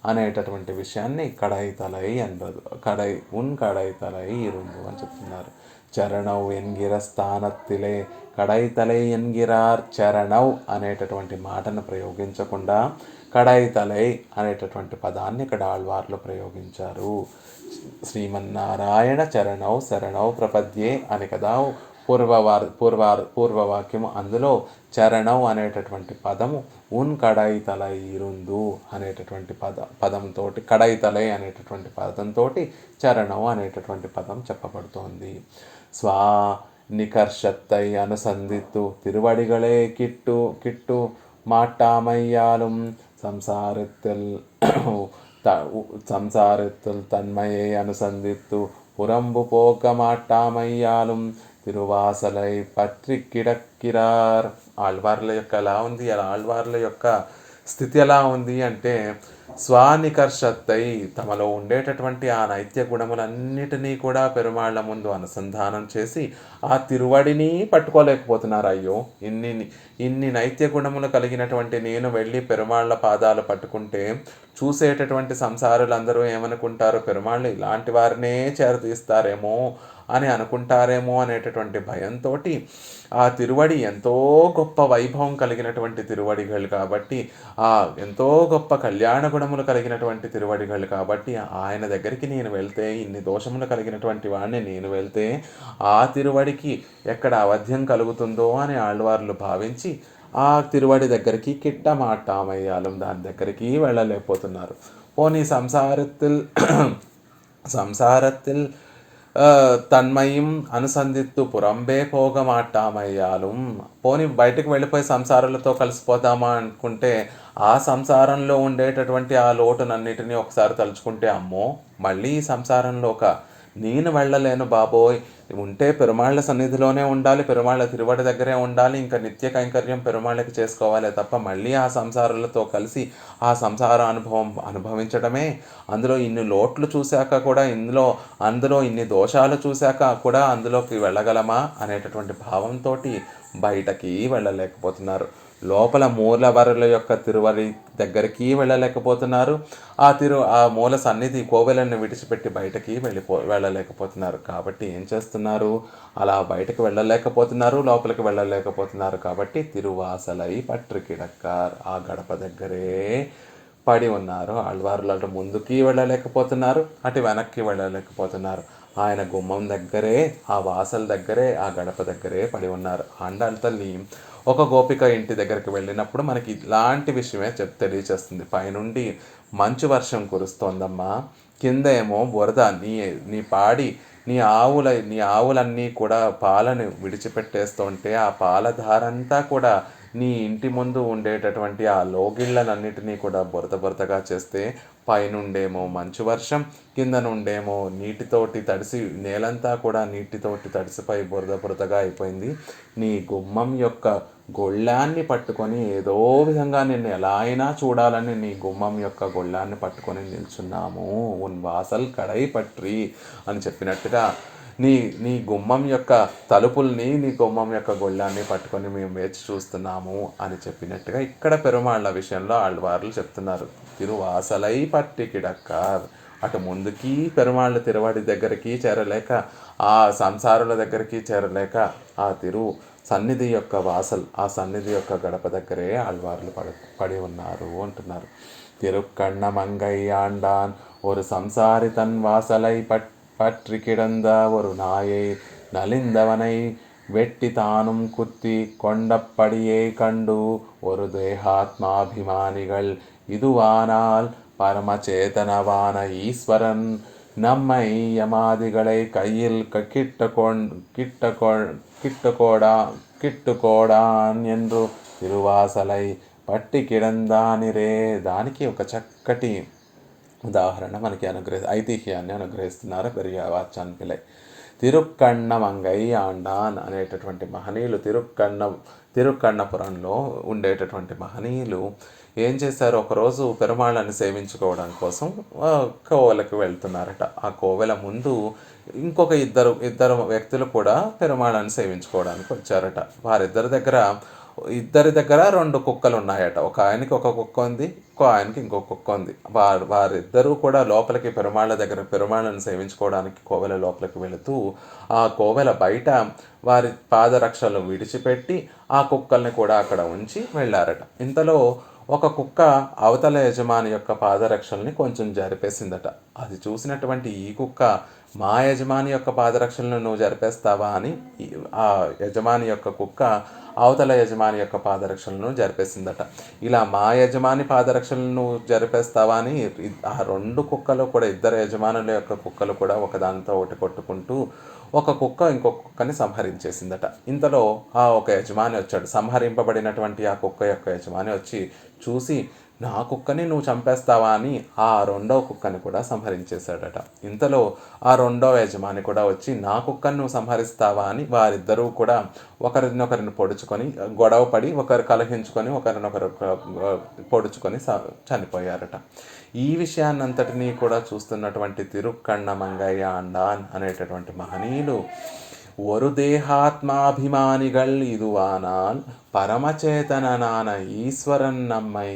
అనేటటువంటి విషయాన్ని కడై తలై ఎన్రదు కడై తలై ఇరుందు అని చెప్తున్నారు. చరణౌ ఎన్గిర స్థానత్తిలే కడై తలై ఎన్గిరార్ చరణౌ అనేటటువంటి మాటను ప్రయోగించకుండా కడై తలై అనేటటువంటి పదాన్ని ఇక్కడ ఆళ్వార్లు ప్రయోగించారు. శ్రీమన్నారాయణ చరణౌ శరణౌ ప్రపద్యే అని కదా పూర్వవాక్యము. అందులో చరణం అనేటటువంటి పదము కడై తలై ఇరుందు అనేటటువంటి పదంతో కడై తలై అనేటటువంటి పదంతో చరణం అనేటటువంటి పదం చెప్పబడుతోంది. స్వా నికర్షత్తై అనుసంధిత్తు తిరువడిగళే కిట్టు மாட்டாமையாலும் సంసారத்தில் தன்மையை அனுசந்தித்து புறம்பு போக்க மாட்டாமையாலும் తిరువాసలై పత్రి కిడక్కిరార్. ఆళ్వార్ల యొక్క ఎలా ఉంది, అలా ఆళ్వార్ల యొక్క స్థితి ఎలా ఉంది అంటే స్వానికర్షత్తై తమలో ఉండేటటువంటి ఆ నైత్య గుణములన్నిటినీ కూడా పెరుమాళ్ల ముందు అనుసంధానం చేసి ఆ తిరువడిని పట్టుకోలేకపోతున్నారు. అయ్యో, ఇన్ని నైత్య గుణములు కలిగినటువంటి నేను వెళ్ళి పెరుమాళ్ల పాదాలు పట్టుకుంటే చూసేటటువంటి సంసారులందరూ ఏమనుకుంటారు, పెరుమాళ్ళు ఇలాంటి వారినే చేరతీస్తారేమో అని అనుకుంటారేమో అనేటటువంటి భయంతో ఆ తిరువడి ఎంతో గొప్ప వైభవం కలిగినటువంటి తిరువడిగలు కాబట్టి, ఆ ఎంతో గొప్ప కళ్యాణ గుణములు కలిగినటువంటి తిరువడిగలు కాబట్టి ఆయన దగ్గరికి నేను వెళ్తే, ఇన్ని దోషములు కలిగినటువంటి వాడిని నేను వెళ్తే ఆ తిరువడికి ఎక్కడ అవధ్యం కలుగుతుందో అని ఆళ్వార్లు భావించి ఆ తిరువడి దగ్గరికి కిట్ట మాటామయ్యాలం దాని దగ్గరికి వెళ్ళలేకపోతున్నారు. పోనీ సంసారத்தில் తన్మయం అనుసంధిత్తు పురంబే పోగమాటామయ్యాలు. పోనీ బయటకు వెళ్ళిపోయి సంసారాలతో కలిసిపోతామా అనుకుంటే ఆ సంసారంలో ఉండేటటువంటి ఆ లోటునన్నిటినీ ఒకసారి తలుచుకుంటే అమ్మో మళ్ళీ ఈ సంసారంలో నేను వెళ్ళలేను బాబోయ్, ఉంటే పెరుమాళ్ల సన్నిధిలోనే ఉండాలి, పెరుమాళ్ల తిరువడి దగ్గరే ఉండాలి, ఇంకా నిత్య కైంకర్యం పెరుమాళ్ళకి చేసుకోవాలి తప్ప మళ్ళీ ఆ సంసారాలతో కలిసి ఆ సంసార అనుభవం అనుభవించడమే, అందులో ఇన్ని లోట్లు చూశాక కూడా అందులో ఇన్ని దోషాలు చూశాక కూడా అందులోకి వెళ్ళగలమా అనేటటువంటి భావంతో బయటకి వెళ్ళలేకపోతున్నారు. లోపల మూలవరుల యొక్క తిరువడి దగ్గరికి వెళ్ళలేకపోతున్నారు. ఆ మూల సన్నిధి కోవెలను విడిచిపెట్టి బయటకి వెళ్ళలేకపోతున్నారు. కాబట్టి ఏం చేస్తున్నారు, అలా బయటకు వెళ్ళలేకపోతున్నారు, లోపలికి వెళ్ళలేకపోతున్నారు. కాబట్టి తిరువాసలై పట్టు కిడక్కార్, ఆ గడప దగ్గరే పడి ఉన్నారు. ఆళ్వార్లు అటు ముందుకి వెళ్ళలేకపోతున్నారు, అటు వెనక్కి వెళ్ళలేకపోతున్నారు. ఆయన గుమ్మం దగ్గరే, ఆ వాసల దగ్గరే, ఆ గడప దగ్గరే పడి ఉన్నారు. ఆండాళ్ళ తల్లి ఒక గోపిక ఇంటి దగ్గరికి వెళ్ళినప్పుడు మనకి ఇలాంటి విషయమే తెలియచేస్తుంది. పైనుండి మంచు వర్షం కురుస్తోందమ్మా, కింద ఏమో బురద, నీ ఆవులన్నీ కూడా పాలను విడిచిపెట్టేస్తుంటే ఆ పాలధారంతా కూడా నీ ఇంటి ముందు ఉండేటటువంటి ఆ లోగిళ్ళనన్నిటినీ కూడా బురదగా చేస్తే పైనుండేమో మంచు వర్షం, కింద నుండేమో నీటితోటి తడిసి నేలంతా కూడా నీటితోటి తడిసిపోయి బురదగా అయిపోయింది. నీ గుమ్మం యొక్క గొళ్ళాన్ని పట్టుకొని ఏదో విధంగా నిన్ను ఎలా అయినా చూడాలని నీ గుమ్మం యొక్క గొళ్ళాన్ని పట్టుకొని నిల్చున్నాము. ఉన్ వాసల్ కడై పట్రి అని చెప్పినట్టుగా నీ నీ గుమ్మం యొక్క తలుపుల్ని, నీ గుమ్మం యొక్క గొళ్ళాన్ని పట్టుకొని మేము వేచి చూస్తున్నాము అని చెప్పినట్టుగా ఇక్కడ పెరుమాళ్ళ విషయంలో ఆళ్వార్లు చెప్తున్నారు. తిరువాసలై పట్టి కిడక్కార్. అటు ముందుకి పెరుమాళ్ళ తిరువాడి దగ్గరికి చేరలేక, ఆ సంసారుల దగ్గరికి చేరలేక, ఆ సన్నిధి యొక్క ఆ సన్నిధి యొక్క గడప దగ్గరే ఆళ్వార్లు పడి ఉన్నారు అంటున్నారు. తిరుక్కಣ್ణ మంగయ్యాండాన్ ஒரு సంసారి తన్ వాసలై பற்றி கிடந்த ஒரு நாயை நலிந்தவனை வெட்டி தானும் குத்தி கொண்டப்படியே கண்டு ஒரு தேகாத்மாபிமானிகள் இதுவானால் பரமச்சேதனவான ஈஸ்வரன் நம்மை யமாதிகளை கையில் కిట్టుకోడాన్ என்று తిరువాసలై పట్టి కిడందానిరే. దానికి ఒక చక్కటి ఉదాహరణ మనకి ఐతిహ్యాన్ని అనుగ్రహిస్తున్నారు పెరియావాచాన్ పిల్లై. తిరుక్కಣ್ణ మంగయ్యాండాన్ అనేటటువంటి మహనీయులు, తిరుక్కಣ್ಣపురంలో ఉండేటటువంటి మహనీయులు ఏం చేశారు, ఒకరోజు పెరుమాళ్ళని సేవించుకోవడం కోసం కోవెలకు వెళ్తున్నారట. ఆ కోవెల ముందు ఇంకొక ఇద్దరు వ్యక్తులు కూడా పెరుమాళ్ళని సేవించుకోవడానికి వచ్చారట. ఇద్దరి దగ్గర 2 కుక్కలు ఉన్నాయట. ఒక ఆయనకి ఒక కుక్క ఉంది, ఇంకో ఆయనకి ఇంకో కుక్క ఉంది. వారిద్దరూ కూడా లోపలికి పెరుమాళ్ళని సేవించుకోవడానికి కోవెల లోపలికి వెళుతూ ఆ కోవెల బయట వారి పాదరక్షలు విడిచిపెట్టి ఆ కుక్కల్ని కూడా అక్కడ ఉంచి వెళ్ళారట. ఇంతలో ఒక కుక్క అవతల యజమాని యొక్క పాదరక్షల్ని కొంచెం జరిపేసిందట. అది చూసినటువంటి ఈ కుక్క, మా యజమాని యొక్క పాదరక్షలను నువ్వు జరిపేస్తావా అని ఆ యజమాని యొక్క కుక్క అవతల యజమాని యొక్క పాదరక్షలను జరిపేసిందట. ఇలా మా యజమాని పాదరక్షలను జరిపేస్తావా అని ఆ 2 కుక్కలు కూడా, ఇద్దరు యజమానుల యొక్క కుక్కలు కూడా ఒకదానితో ఒకటి కొట్టుకుంటూ ఒక కుక్క ఇంకొక కుక్కని సంహరించేసిందట. ఇంతలో ఒక యజమాని వచ్చాడు. సంహరింపబడినటువంటి ఆ కుక్క యొక్క యజమాని వచ్చి చూసి, నా కుక్కని నువ్వు చంపేస్తావా అని ఆ 2వ కుక్కని కూడా సంహరించేశాడట. ఇంతలో ఆ 2వ యజమాని కూడా వచ్చి, నా కుక్కని నువ్వు సంహరిస్తావా అని వారిద్దరూ కూడా ఒకరినొకరిని పొడుచుకొని, గొడవపడి, ఒకరు కలహించుకొని, ఒకరినొకరు పొడుచుకొని చనిపోయారట. ఈ విషయాన్నంతటినీ కూడా చూస్తున్నటువంటి తిరుక్కಣ್ణ మంగయ్యాండాన్ అనేటటువంటి మహనీయులు, ஒரு தேகாத்மாபிமானிகள் இதுவானால் பரமச்சேதனான ஈஸ்வரன் நம்மை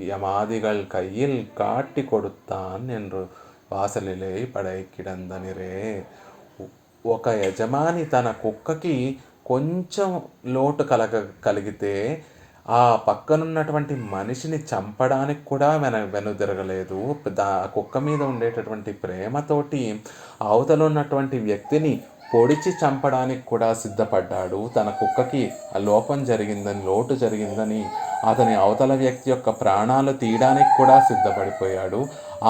யமாதிகள் கையில் காட்டி கொடுத்தான் என்று వాసలిలే పడై కిడందనిరే. ఒక యజమాని తన కుక్కకి కొంచెం లోటు కలిగితే ఆ పక్కనున్నటువంటి మనిషిని చంపడానికి కూడా వెనుదిరగలేదు. కుక్క మీద ఉండేటటువంటి ప్రేమతోటి అవతల ఉన్నటువంటి వ్యక్తిని పొడిచి చంపడానికి కూడా సిద్ధపడ్డాడు. తన కుక్కకి లోటు జరిగిందని అతని అవతల వ్యక్తి యొక్క ప్రాణాలు తీయడానికి కూడా సిద్ధపడిపోయాడు.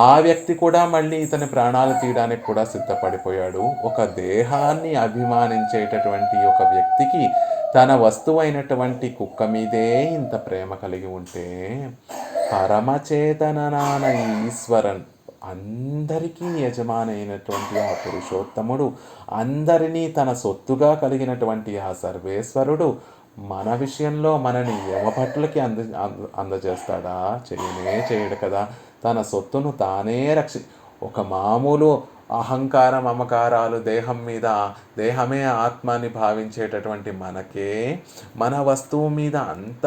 ఆ వ్యక్తి కూడా మళ్ళీ ఇతని ప్రాణాలు తీయడానికి కూడా సిద్ధపడిపోయాడు. ఒక దేహాన్ని అభిమానించేటటువంటి ఒక వ్యక్తికి తన వస్తువు అయినటువంటి కుక్క మీదే ఇంత ప్రేమ కలిగి ఉంటే, పరమచేతనాన ఈశ్వరన్, అందరికీ యజమాని అయినటువంటి ఆ పురుషోత్తముడు, అందరినీ తన సొత్తుగా కలిగినటువంటి ఆ సర్వేశ్వరుడు మన విషయంలో మనని యమభటులకి అందజేస్తాడా? చేయడు కదా. తన సొత్తును తానే ఒక మామూలు అహంకారం, మమకారాలు, దేహమే ఆత్మని భావించేటటువంటి మనకే మన వస్తువు మీద అంత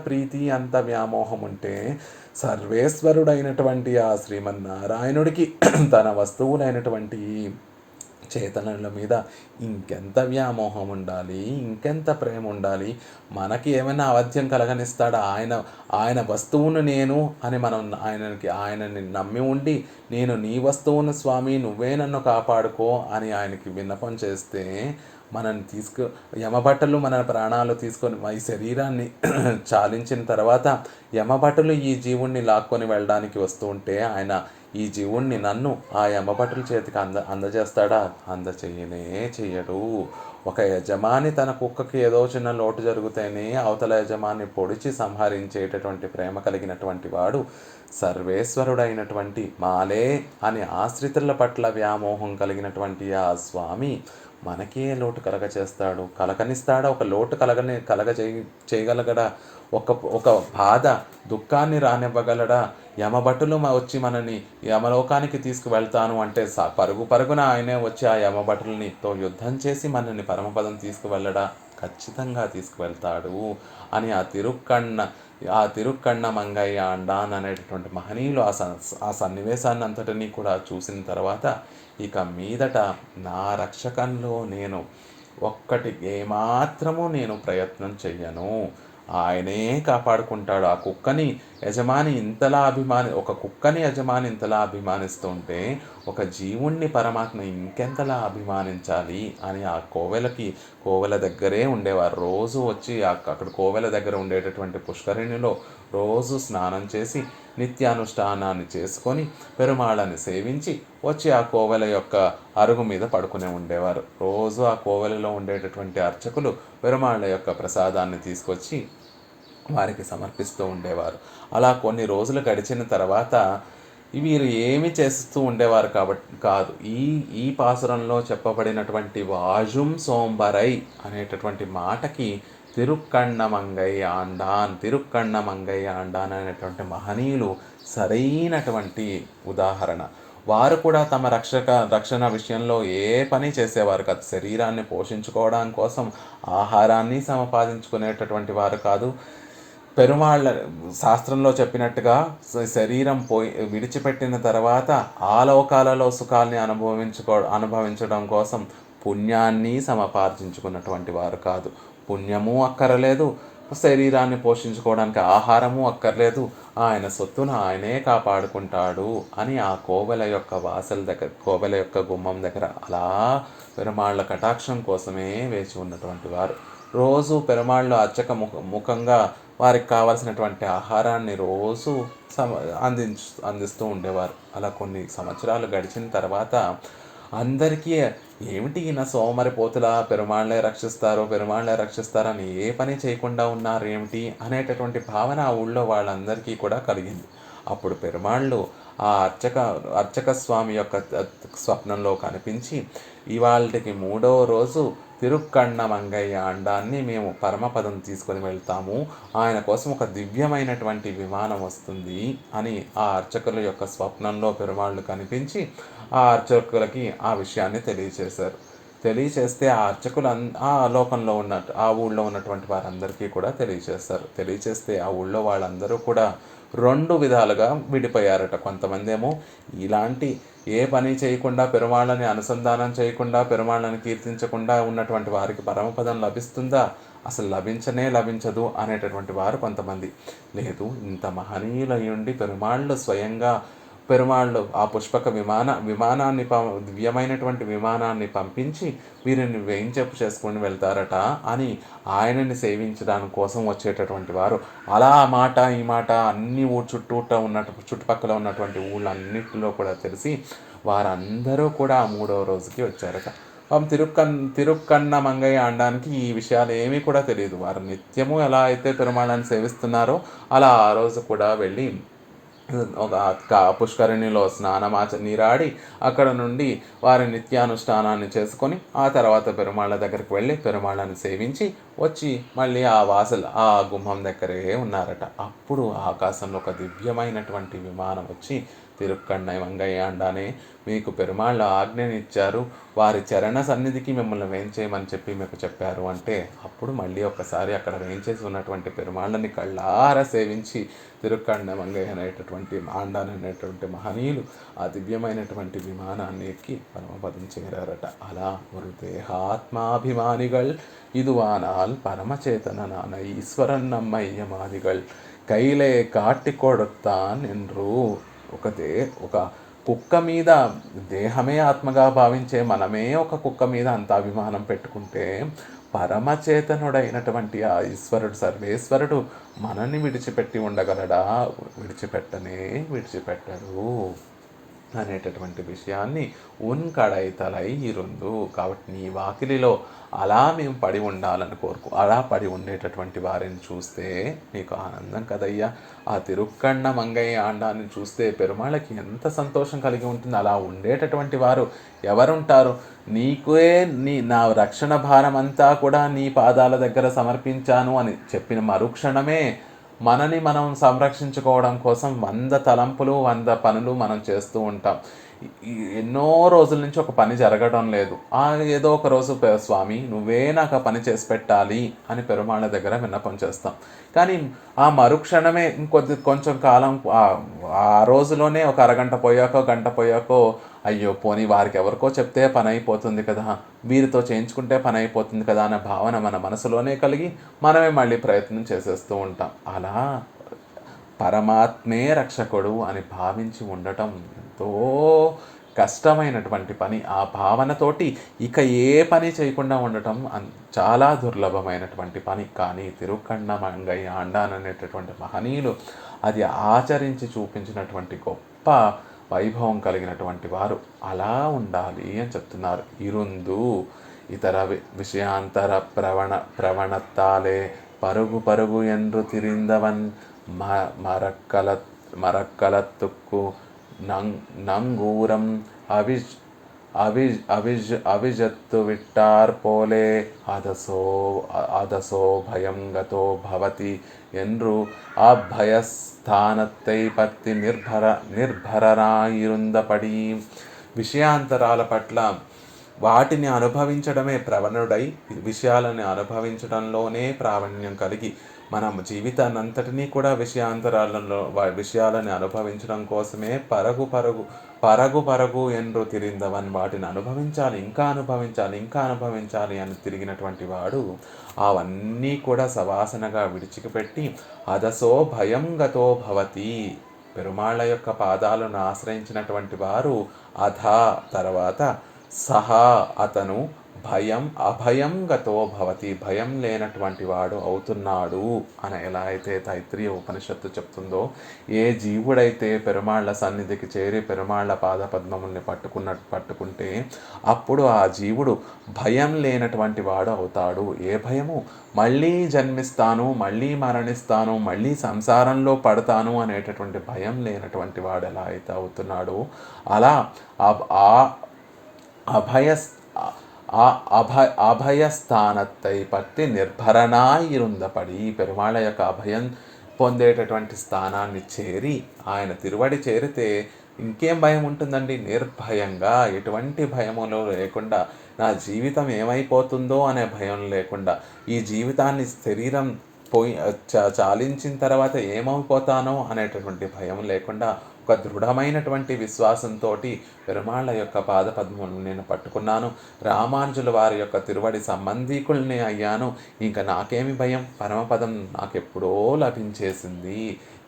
ప్రీతి, అంత వ్యామోహం ఉంటే, సర్వేశ్వరుడైనటువంటి ఆ శ్రీమన్నారాయణుడికి తన వస్తువులైనటువంటి చేతనల మీద ఇంకెంత వ్యామోహం ఉండాలి, ఇంకెంత ప్రేమ ఉండాలి. మనకి ఏమైనా అవధ్యం కలగనిస్తాడా? ఆయన వస్తువును నేను అని మనం ఆయనని నమ్మి ఉండి, నేను నీ వస్తువును స్వామి, నువ్వే నన్ను కాపాడుకో అని ఆయనకి విన్నపం చేస్తే, మనల్ని యమభటులు మన ప్రాణాలు తీసుకొని ఈ శరీరాన్ని చాలించిన తర్వాత యమభటులు ఈ జీవుణ్ణి లాక్కొని వెళ్ళడానికి వస్తూ ఉంటే, ఆయన ఈ జీవుణ్ణి, నన్ను ఆ యమభటుల చేతికి అందజేస్తాడా? చెయ్యడు. ఒక యజమాని తన కుక్కకి ఏదో చిన్న లోటు జరిగితేనే అవతల యజమాని పొడిచి సంహరించేటటువంటి ప్రేమ కలిగినటువంటి వాడు, సర్వేశ్వరుడైనటువంటి మాలే అని ఆశ్రితుల పట్ల వ్యామోహం కలిగినటువంటి ఆ స్వామి మనకే లోటు కలగచేస్తాడు, కలగనిస్తాడా? ఒక లోటు చేయగలగడా? ఒక ఒక బాధ దుఃఖాన్ని రానివ్వగలడా? యమభటులు వచ్చి మనని యమలోకానికి తీసుకువెళ్తాను అంటే పరుగు పరుగున ఆయనే వచ్చి ఆ యమభటులనితో యుద్ధం చేసి మనల్ని పరమపదం తీసుకువెళ్ళడా? ఖచ్చితంగా తీసుకువెళ్తాడు అని ఆ తిరుక్కಣ್ణ మంగయ్య ఆండాన్ అనేటటువంటి మహనీయులు ఆ సన్నివేశాన్ని అంతటినీ కూడా చూసిన తర్వాత ఇక మీదట నా రక్షకంలో నేను ఒక్కటి ఏమాత్రము నేను ప్రయత్నం చెయ్యను, ఆయనే కాపాడుకుంటాడు. ఒక కుక్కని యజమాని ఇంతలా అభిమానిస్తుంటే ఒక జీవుణ్ణి పరమాత్మ ఇంకెంతలా అభిమానించాలి అని ఆ కోవెల దగ్గరే ఉండేవారు. రోజు వచ్చి అక్కడ కోవెల దగ్గర ఉండేటటువంటి పుష్కరిణిలో రోజు స్నానం చేసి నిత్యానుష్ఠానాన్ని చేసుకొని పెరుమాళని సేవించి వచ్చి ఆ కోవెల యొక్క అరుగు మీద పడుకునే ఉండేవారు. రోజు ఆ కోవెలలో ఉండేటటువంటి అర్చకులు పెరుమాళ్ళ యొక్క ప్రసాదాన్ని తీసుకొచ్చి వారికి సమర్పిస్తూ ఉండేవారు. అలా కొన్ని రోజులు గడిచిన తర్వాత వీరు ఏమి చేస్తూ ఉండేవారు కాదు. ఈ పాసురంలో చెప్పబడినటువంటి వాజుం సోంబరై అనేటటువంటి మాటకి తిరుక్కಣ್ణ మంగయ్య ఆండాన్ అనేటువంటి మహనీయులు సరైనటువంటి ఉదాహరణ. వారు కూడా తమ రక్షణ విషయంలో ఏ పని చేసేవారు కాదు. శరీరాన్ని పోషించుకోవడం కోసం ఆహారాన్ని సంపాదించుకునేటటువంటి వారు కాదు. పెరుమాళ్ళ శాస్త్రంలో చెప్పినట్టుగా శరీరం విడిచిపెట్టిన తర్వాత ఆ లోకాలలో సుఖాల్ని అనుభవించడం కోసం పుణ్యాన్ని సముపార్జించుకున్నటువంటి వారు కాదు. పుణ్యము అక్కరలేదు, శరీరాన్ని పోషించుకోవడానికి ఆహారము అక్కర్లేదు, ఆయన సొత్తును ఆయనే కాపాడుకుంటాడు అని ఆ కోవెల యొక్క గుమ్మం దగ్గర అలా పెరుమాళ్ళ కటాక్షం కోసమే వేచి ఉన్నటువంటి వారు. రోజు పెరుమాళ్ళు అర్చక ముఖంగా వారికి కావలసినటువంటి ఆహారాన్ని రోజు అందిస్తూ ఉండేవారు. అలా కొన్ని సంవత్సరాలు గడిచిన తర్వాత అందరికీ ఏమిటి ఈయన సోమరిపోతులా పెరుమాళ్ళే రక్షిస్తారని ఏ పని చేయకుండా ఉన్నారు ఏమిటి అనేటటువంటి భావన ఆ ఊళ్ళో వాళ్ళందరికీ కూడా కలిగింది. అప్పుడు పెరుమాళ్ళు ఆ అర్చక స్వామి యొక్క స్వప్నంలో కనిపించి ఇవాళకి 3వ రోజు తిరుక్కಣ್ణ మంగయ్య ఆండాన్ని మేము పరమపదం తీసుకొని వెళ్తాము, ఆయన కోసం ఒక దివ్యమైనటువంటి విమానం వస్తుంది అని ఆ అర్చకుల యొక్క స్వప్నంలో పెరుమాళ్ళు కనిపించి ఆ అర్చకులకి ఆ విషయాన్ని తెలియచేస్తే ఆ అర్చకులు ఆ లోకంలో ఆ ఊళ్ళో ఉన్నటువంటి వారందరికీ కూడా తెలియచేస్తే ఆ ఊళ్ళో వాళ్ళందరూ కూడా 2 విధాలుగా విడిపోయారట. కొంతమంది ఏమో ఇలాంటి ఏ పని చేయకుండా పెరుమాళ్ళని అనుసంధానం చేయకుండా పెరుమాళ్ళని కీర్తించకుండా ఉన్నటువంటి వారికి పరమపదం లభిస్తుందా, అసలు లభించదు అనేటటువంటి వారు కొంతమంది. లేదు, ఇంత మహనీయులై ఉండి పెరుమాళ్ళు ఆ పుష్పక విమానాన్ని దివ్యమైనటువంటి విమానాన్ని పంపించి వీరిని వేయించేపు చేసుకుని వెళ్తారట అని ఆయనని సేవించడానికి కోసం వచ్చేటటువంటి వారు. అలా ఈ మాట అన్ని చుట్టుపక్కల ఉన్నటువంటి ఊళ్ళన్నిటిలో కూడా తెలిసి వారందరూ కూడా 3వ రోజుకి వచ్చారట. తిరుక్కಣ್ణ మంగయ్య ఆండానికి ఈ విషయాలు ఏమీ కూడా తెలియదు. వారు నిత్యము ఎలా అయితే పెరుమాళ్ళని సేవిస్తున్నారో అలా ఆ రోజు కూడా వెళ్ళి ఒక పుష్కరిణిలో నీరాడి అక్కడ నుండి వారి నిత్యానుష్ఠానాన్ని చేసుకొని ఆ తర్వాత పెరుమాళ్ళ దగ్గరికి వెళ్ళి పెరుమాళ్ళని సేవించి వచ్చి మళ్ళీ ఆ గుమ్మం దగ్గరే ఉన్నారట. అప్పుడు ఆకాశంలో ఒక దివ్యమైనటువంటి విమానం వచ్చి తిరుక్కಣ್ణ మంగయ్య ఆండానే మీకు పెరుమాళ్ళ ఆజ్ఞనిచ్చారు, వారి చరణ సన్నిధికి మిమ్మల్ని వేయించేయమని చెప్పి మీకు చెప్పారు అంటే అప్పుడు మళ్ళీ ఒక్కసారి అక్కడ వేయించేసి ఉన్నటువంటి పెరుమాళ్ళని కళ్ళారా సేవించి తిరుక్కಣ್ణ మంగయ్య అనేటటువంటి ఆండాన్ అనేటువంటి మహనీయులు ఆ దివ్యమైనటువంటి విమానాన్ని ఎక్కి పరమపదం చేరారట. అలా ఒక దేహాత్మాభిమానిகள் இதுவானால் பரமச்சேதனான ஈஸ்வரன் நம்மையமாதிகள் கையிலே காட்டி கொடுத்தான் என்று ఒక కుక్క మీద దేహమే ఆత్మగా భావించే మనమే ఒక కుక్క మీద అంత అభిమానం పెట్టుకుంటే పరమచేతనుడైనటువంటి ఆ ఈశ్వరుడు సర్వేశ్వరుడు మనల్ని విడిచిపెట్టి ఉండగలడా? విడిచిపెట్టడు. అనేటటువంటి విషయాన్ని కడైతలై ఇరుందు. కాబట్టి నీ వాకిలిలో అలా మేము పడి ఉండాలని అలా పడి ఉండేటటువంటి వారిని చూస్తే నీకు ఆనందం కదయ్యా. ఆ తిరుక్కಣ್ణ మంగయ్య ఆండాన్ని చూస్తే పెరుమాళ్ళకి ఎంత సంతోషం కలిగి ఉంటుంది. అలా ఉండేటటువంటి వారు ఎవరుంటారు? నా రక్షణ భారం అంతా కూడా నీ పాదాల దగ్గర సమర్పించాను అని చెప్పిన మరుక్షణమే మనని మనం సంరక్షించుకోవడం కోసం 100 తలంపులు 100 పనులు మనం చేస్తూ ఉంటాం. ఎన్నో రోజుల నుంచి ఒక పని జరగడం లేదు. ఏదో ఒక రోజు స్వామి నువ్వే నాకు ఆ పని చేసి పెట్టాలి అని పెరుమాళ్ళ దగ్గర విన్నపం చేస్తాం. కానీ ఆ మరుక్షణమే కొంచెం కాలం ఆ రోజులోనే ఒక అరగంట పోయాకో గంట పోయాకో అయ్యో పోనీ వారికి ఎవరికో చెప్తే పని అయిపోతుంది కదా, వీరితో చేయించుకుంటే పని అయిపోతుంది కదా అనే భావన మన మనసులోనే కలిగి మనమే మళ్ళీ ప్రయత్నం చేసేస్తూ ఉంటాం. అలా పరమాత్మే రక్షకుడు అని భావించి ఉండటం ఎంతో కష్టమైనటువంటి పని. ఆ భావనతోటి ఇక ఏ పని చేయకుండా ఉండటం చాలా దుర్లభమైనటువంటి పని. కానీ తిరుక్కಣ್ణ మంగయ్య ఆండాన్ అనేటటువంటి మహనీయులు అది ఆచరించి చూపించినటువంటి గొప్ప వైభవం కలిగినటువంటి వారు. అలా ఉండాలి అని చెప్తున్నారు. ఇరుందు ఇతర విషయాంతర ప్రవణత్తాలే పరుగు పరుగు ఎందు తిరిందవన్ మరక్కలత్తుక్కు நங்கூரம் அவிஜத்து விட்டார் போலே அதசோ భయం గతో భవతి என்று అభయస్థానத்தை పత్తి నిర్భరరాయిరుందపడి. విషయాంతరాల పట్ల వాటిని అనుభవించడమే ప్రవణుడై విషయాలను అనుభవించడంలోనే ప్రావీణ్యం కలిగి మనం జీవితాన్నంతటినీ కూడా విషయాలను అనుభవించడం కోసమే పరగు ఎండ్రు తిరిందవన్ వాటిని అనుభవించాలి, ఇంకా అనుభవించాలి అని తిరిగినటువంటి వాడు అవన్నీ కూడా సవాసనగా విడిచిపెట్టి అదసో భయం గతో భవతి. పెరుమాళ్ళ యొక్క పాదాలను ఆశ్రయించినటువంటి వారు తర్వాత సహా అతను అభయం గతో భవతి భయం లేనటువంటి వాడు అవుతున్నాడు అని ఎలా అయితే తైత్రీయ ఉపనిషత్తు చెప్తుందో, ఏ జీవుడైతే పెరుమాళ్ళ సన్నిధికి చేరి పెరుమాళ్ళ పాదపద్మముల్ని పట్టుకుంటే అప్పుడు ఆ జీవుడు భయం లేనటువంటి వాడు అవుతాడు. ఏ భయము? మళ్ళీ జన్మిస్తాను, మళ్ళీ మరణిస్తాను, మళ్ళీ సంసారంలో పడతాను అనేటటువంటి భయం లేనటువంటి వాడు ఎలా అయితే అవుతున్నాడో అలా అభయస్థానத்தை పట్టి నిర్భరనాయిరుందపడి పెరుమాళ్ళ యొక్క అభయం పొందేటటువంటి స్థానాన్ని చేరి ఆయన తిరువడి చేరితే ఇంకేం భయం ఉంటుందండి? నిర్భయంగా ఎటువంటి భయములు లేకుండా, నా జీవితం ఏమైపోతుందో అనే భయం లేకుండా, ఈ జీవితాన్ని శరీరం చాలించిన తర్వాత ఏమైపోతానో అనేటటువంటి భయం లేకుండా ఒక దృఢమైనటువంటి విశ్వాసంతో పెరుమాళ్ళ యొక్క పాదపద్మములను నేను పట్టుకున్నాను, రామానుజుల వారి యొక్క తిరువడి సంబంధీకుల్ని అయ్యాను, ఇంకా నాకేమి భయం, పరమపదం నాకెప్పుడో లభించేసింది.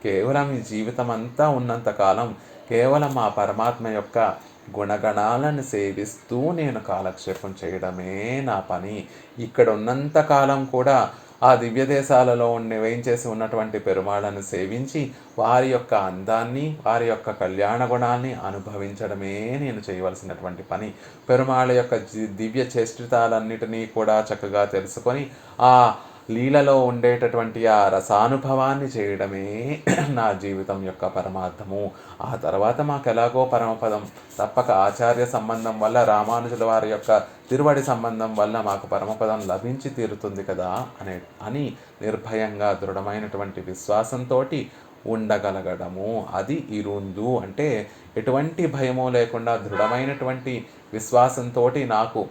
కేవలం ఈ జీవితం అంతా ఉన్నంతకాలం కేవలం ఆ పరమాత్మ యొక్క గుణగణాలను సేవిస్తూ నేను కాలక్షేపం చేయడమే నా పని. ఇక్కడ ఉన్నంతకాలం కూడా ఆ దివ్య దేశాలలో వేయించేసి ఉన్నటువంటి పెరుమాళ్ళను సేవించి వారి యొక్క అందాన్ని, వారి యొక్క కళ్యాణ గుణాన్ని అనుభవించడమే నేను చేయవలసినటువంటి పని. పెరుమాళ్ళ యొక్క దివ్య చేష్టితాలన్నిటినీ కూడా చక్కగా తెలుసుకొని ఆ లీలలో ఉండేటటువంటి ఆ రసానుభవాన్ని చేయడమే నా జీవితం యొక్క పరమార్థము. ఆ తర్వాత మాకు ఎలాగో పరమపదం తప్పక ఆచార్య సంబంధం వల్ల, రామానుజుల వారి యొక్క తిరువడి సంబంధం వల్ల మాకు పరమపదం లభించి తీరుతుంది కదా అని నిర్భయంగా దృఢమైనటువంటి విశ్వాసంతో ఉండగలగడము. అది ఇరుందు అంటే ఎటువంటి భయము లేకుండా దృఢమైనటువంటి విశ్వాసంతో నాకు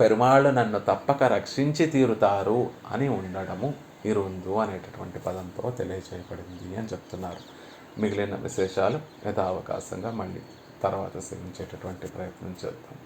పెరుమాళ్ళు నన్ను తప్పక రక్షించి తీరుతారు అని ఉండడము ఇరుందు అనేటటువంటి పదంతో తెలియజేయబడింది అని చెప్తున్నారు. మిగిలిన విశేషాలు యథావకాశంగా మళ్ళీ తర్వాత సేవించేటటువంటి ప్రయత్నం చేద్దాం.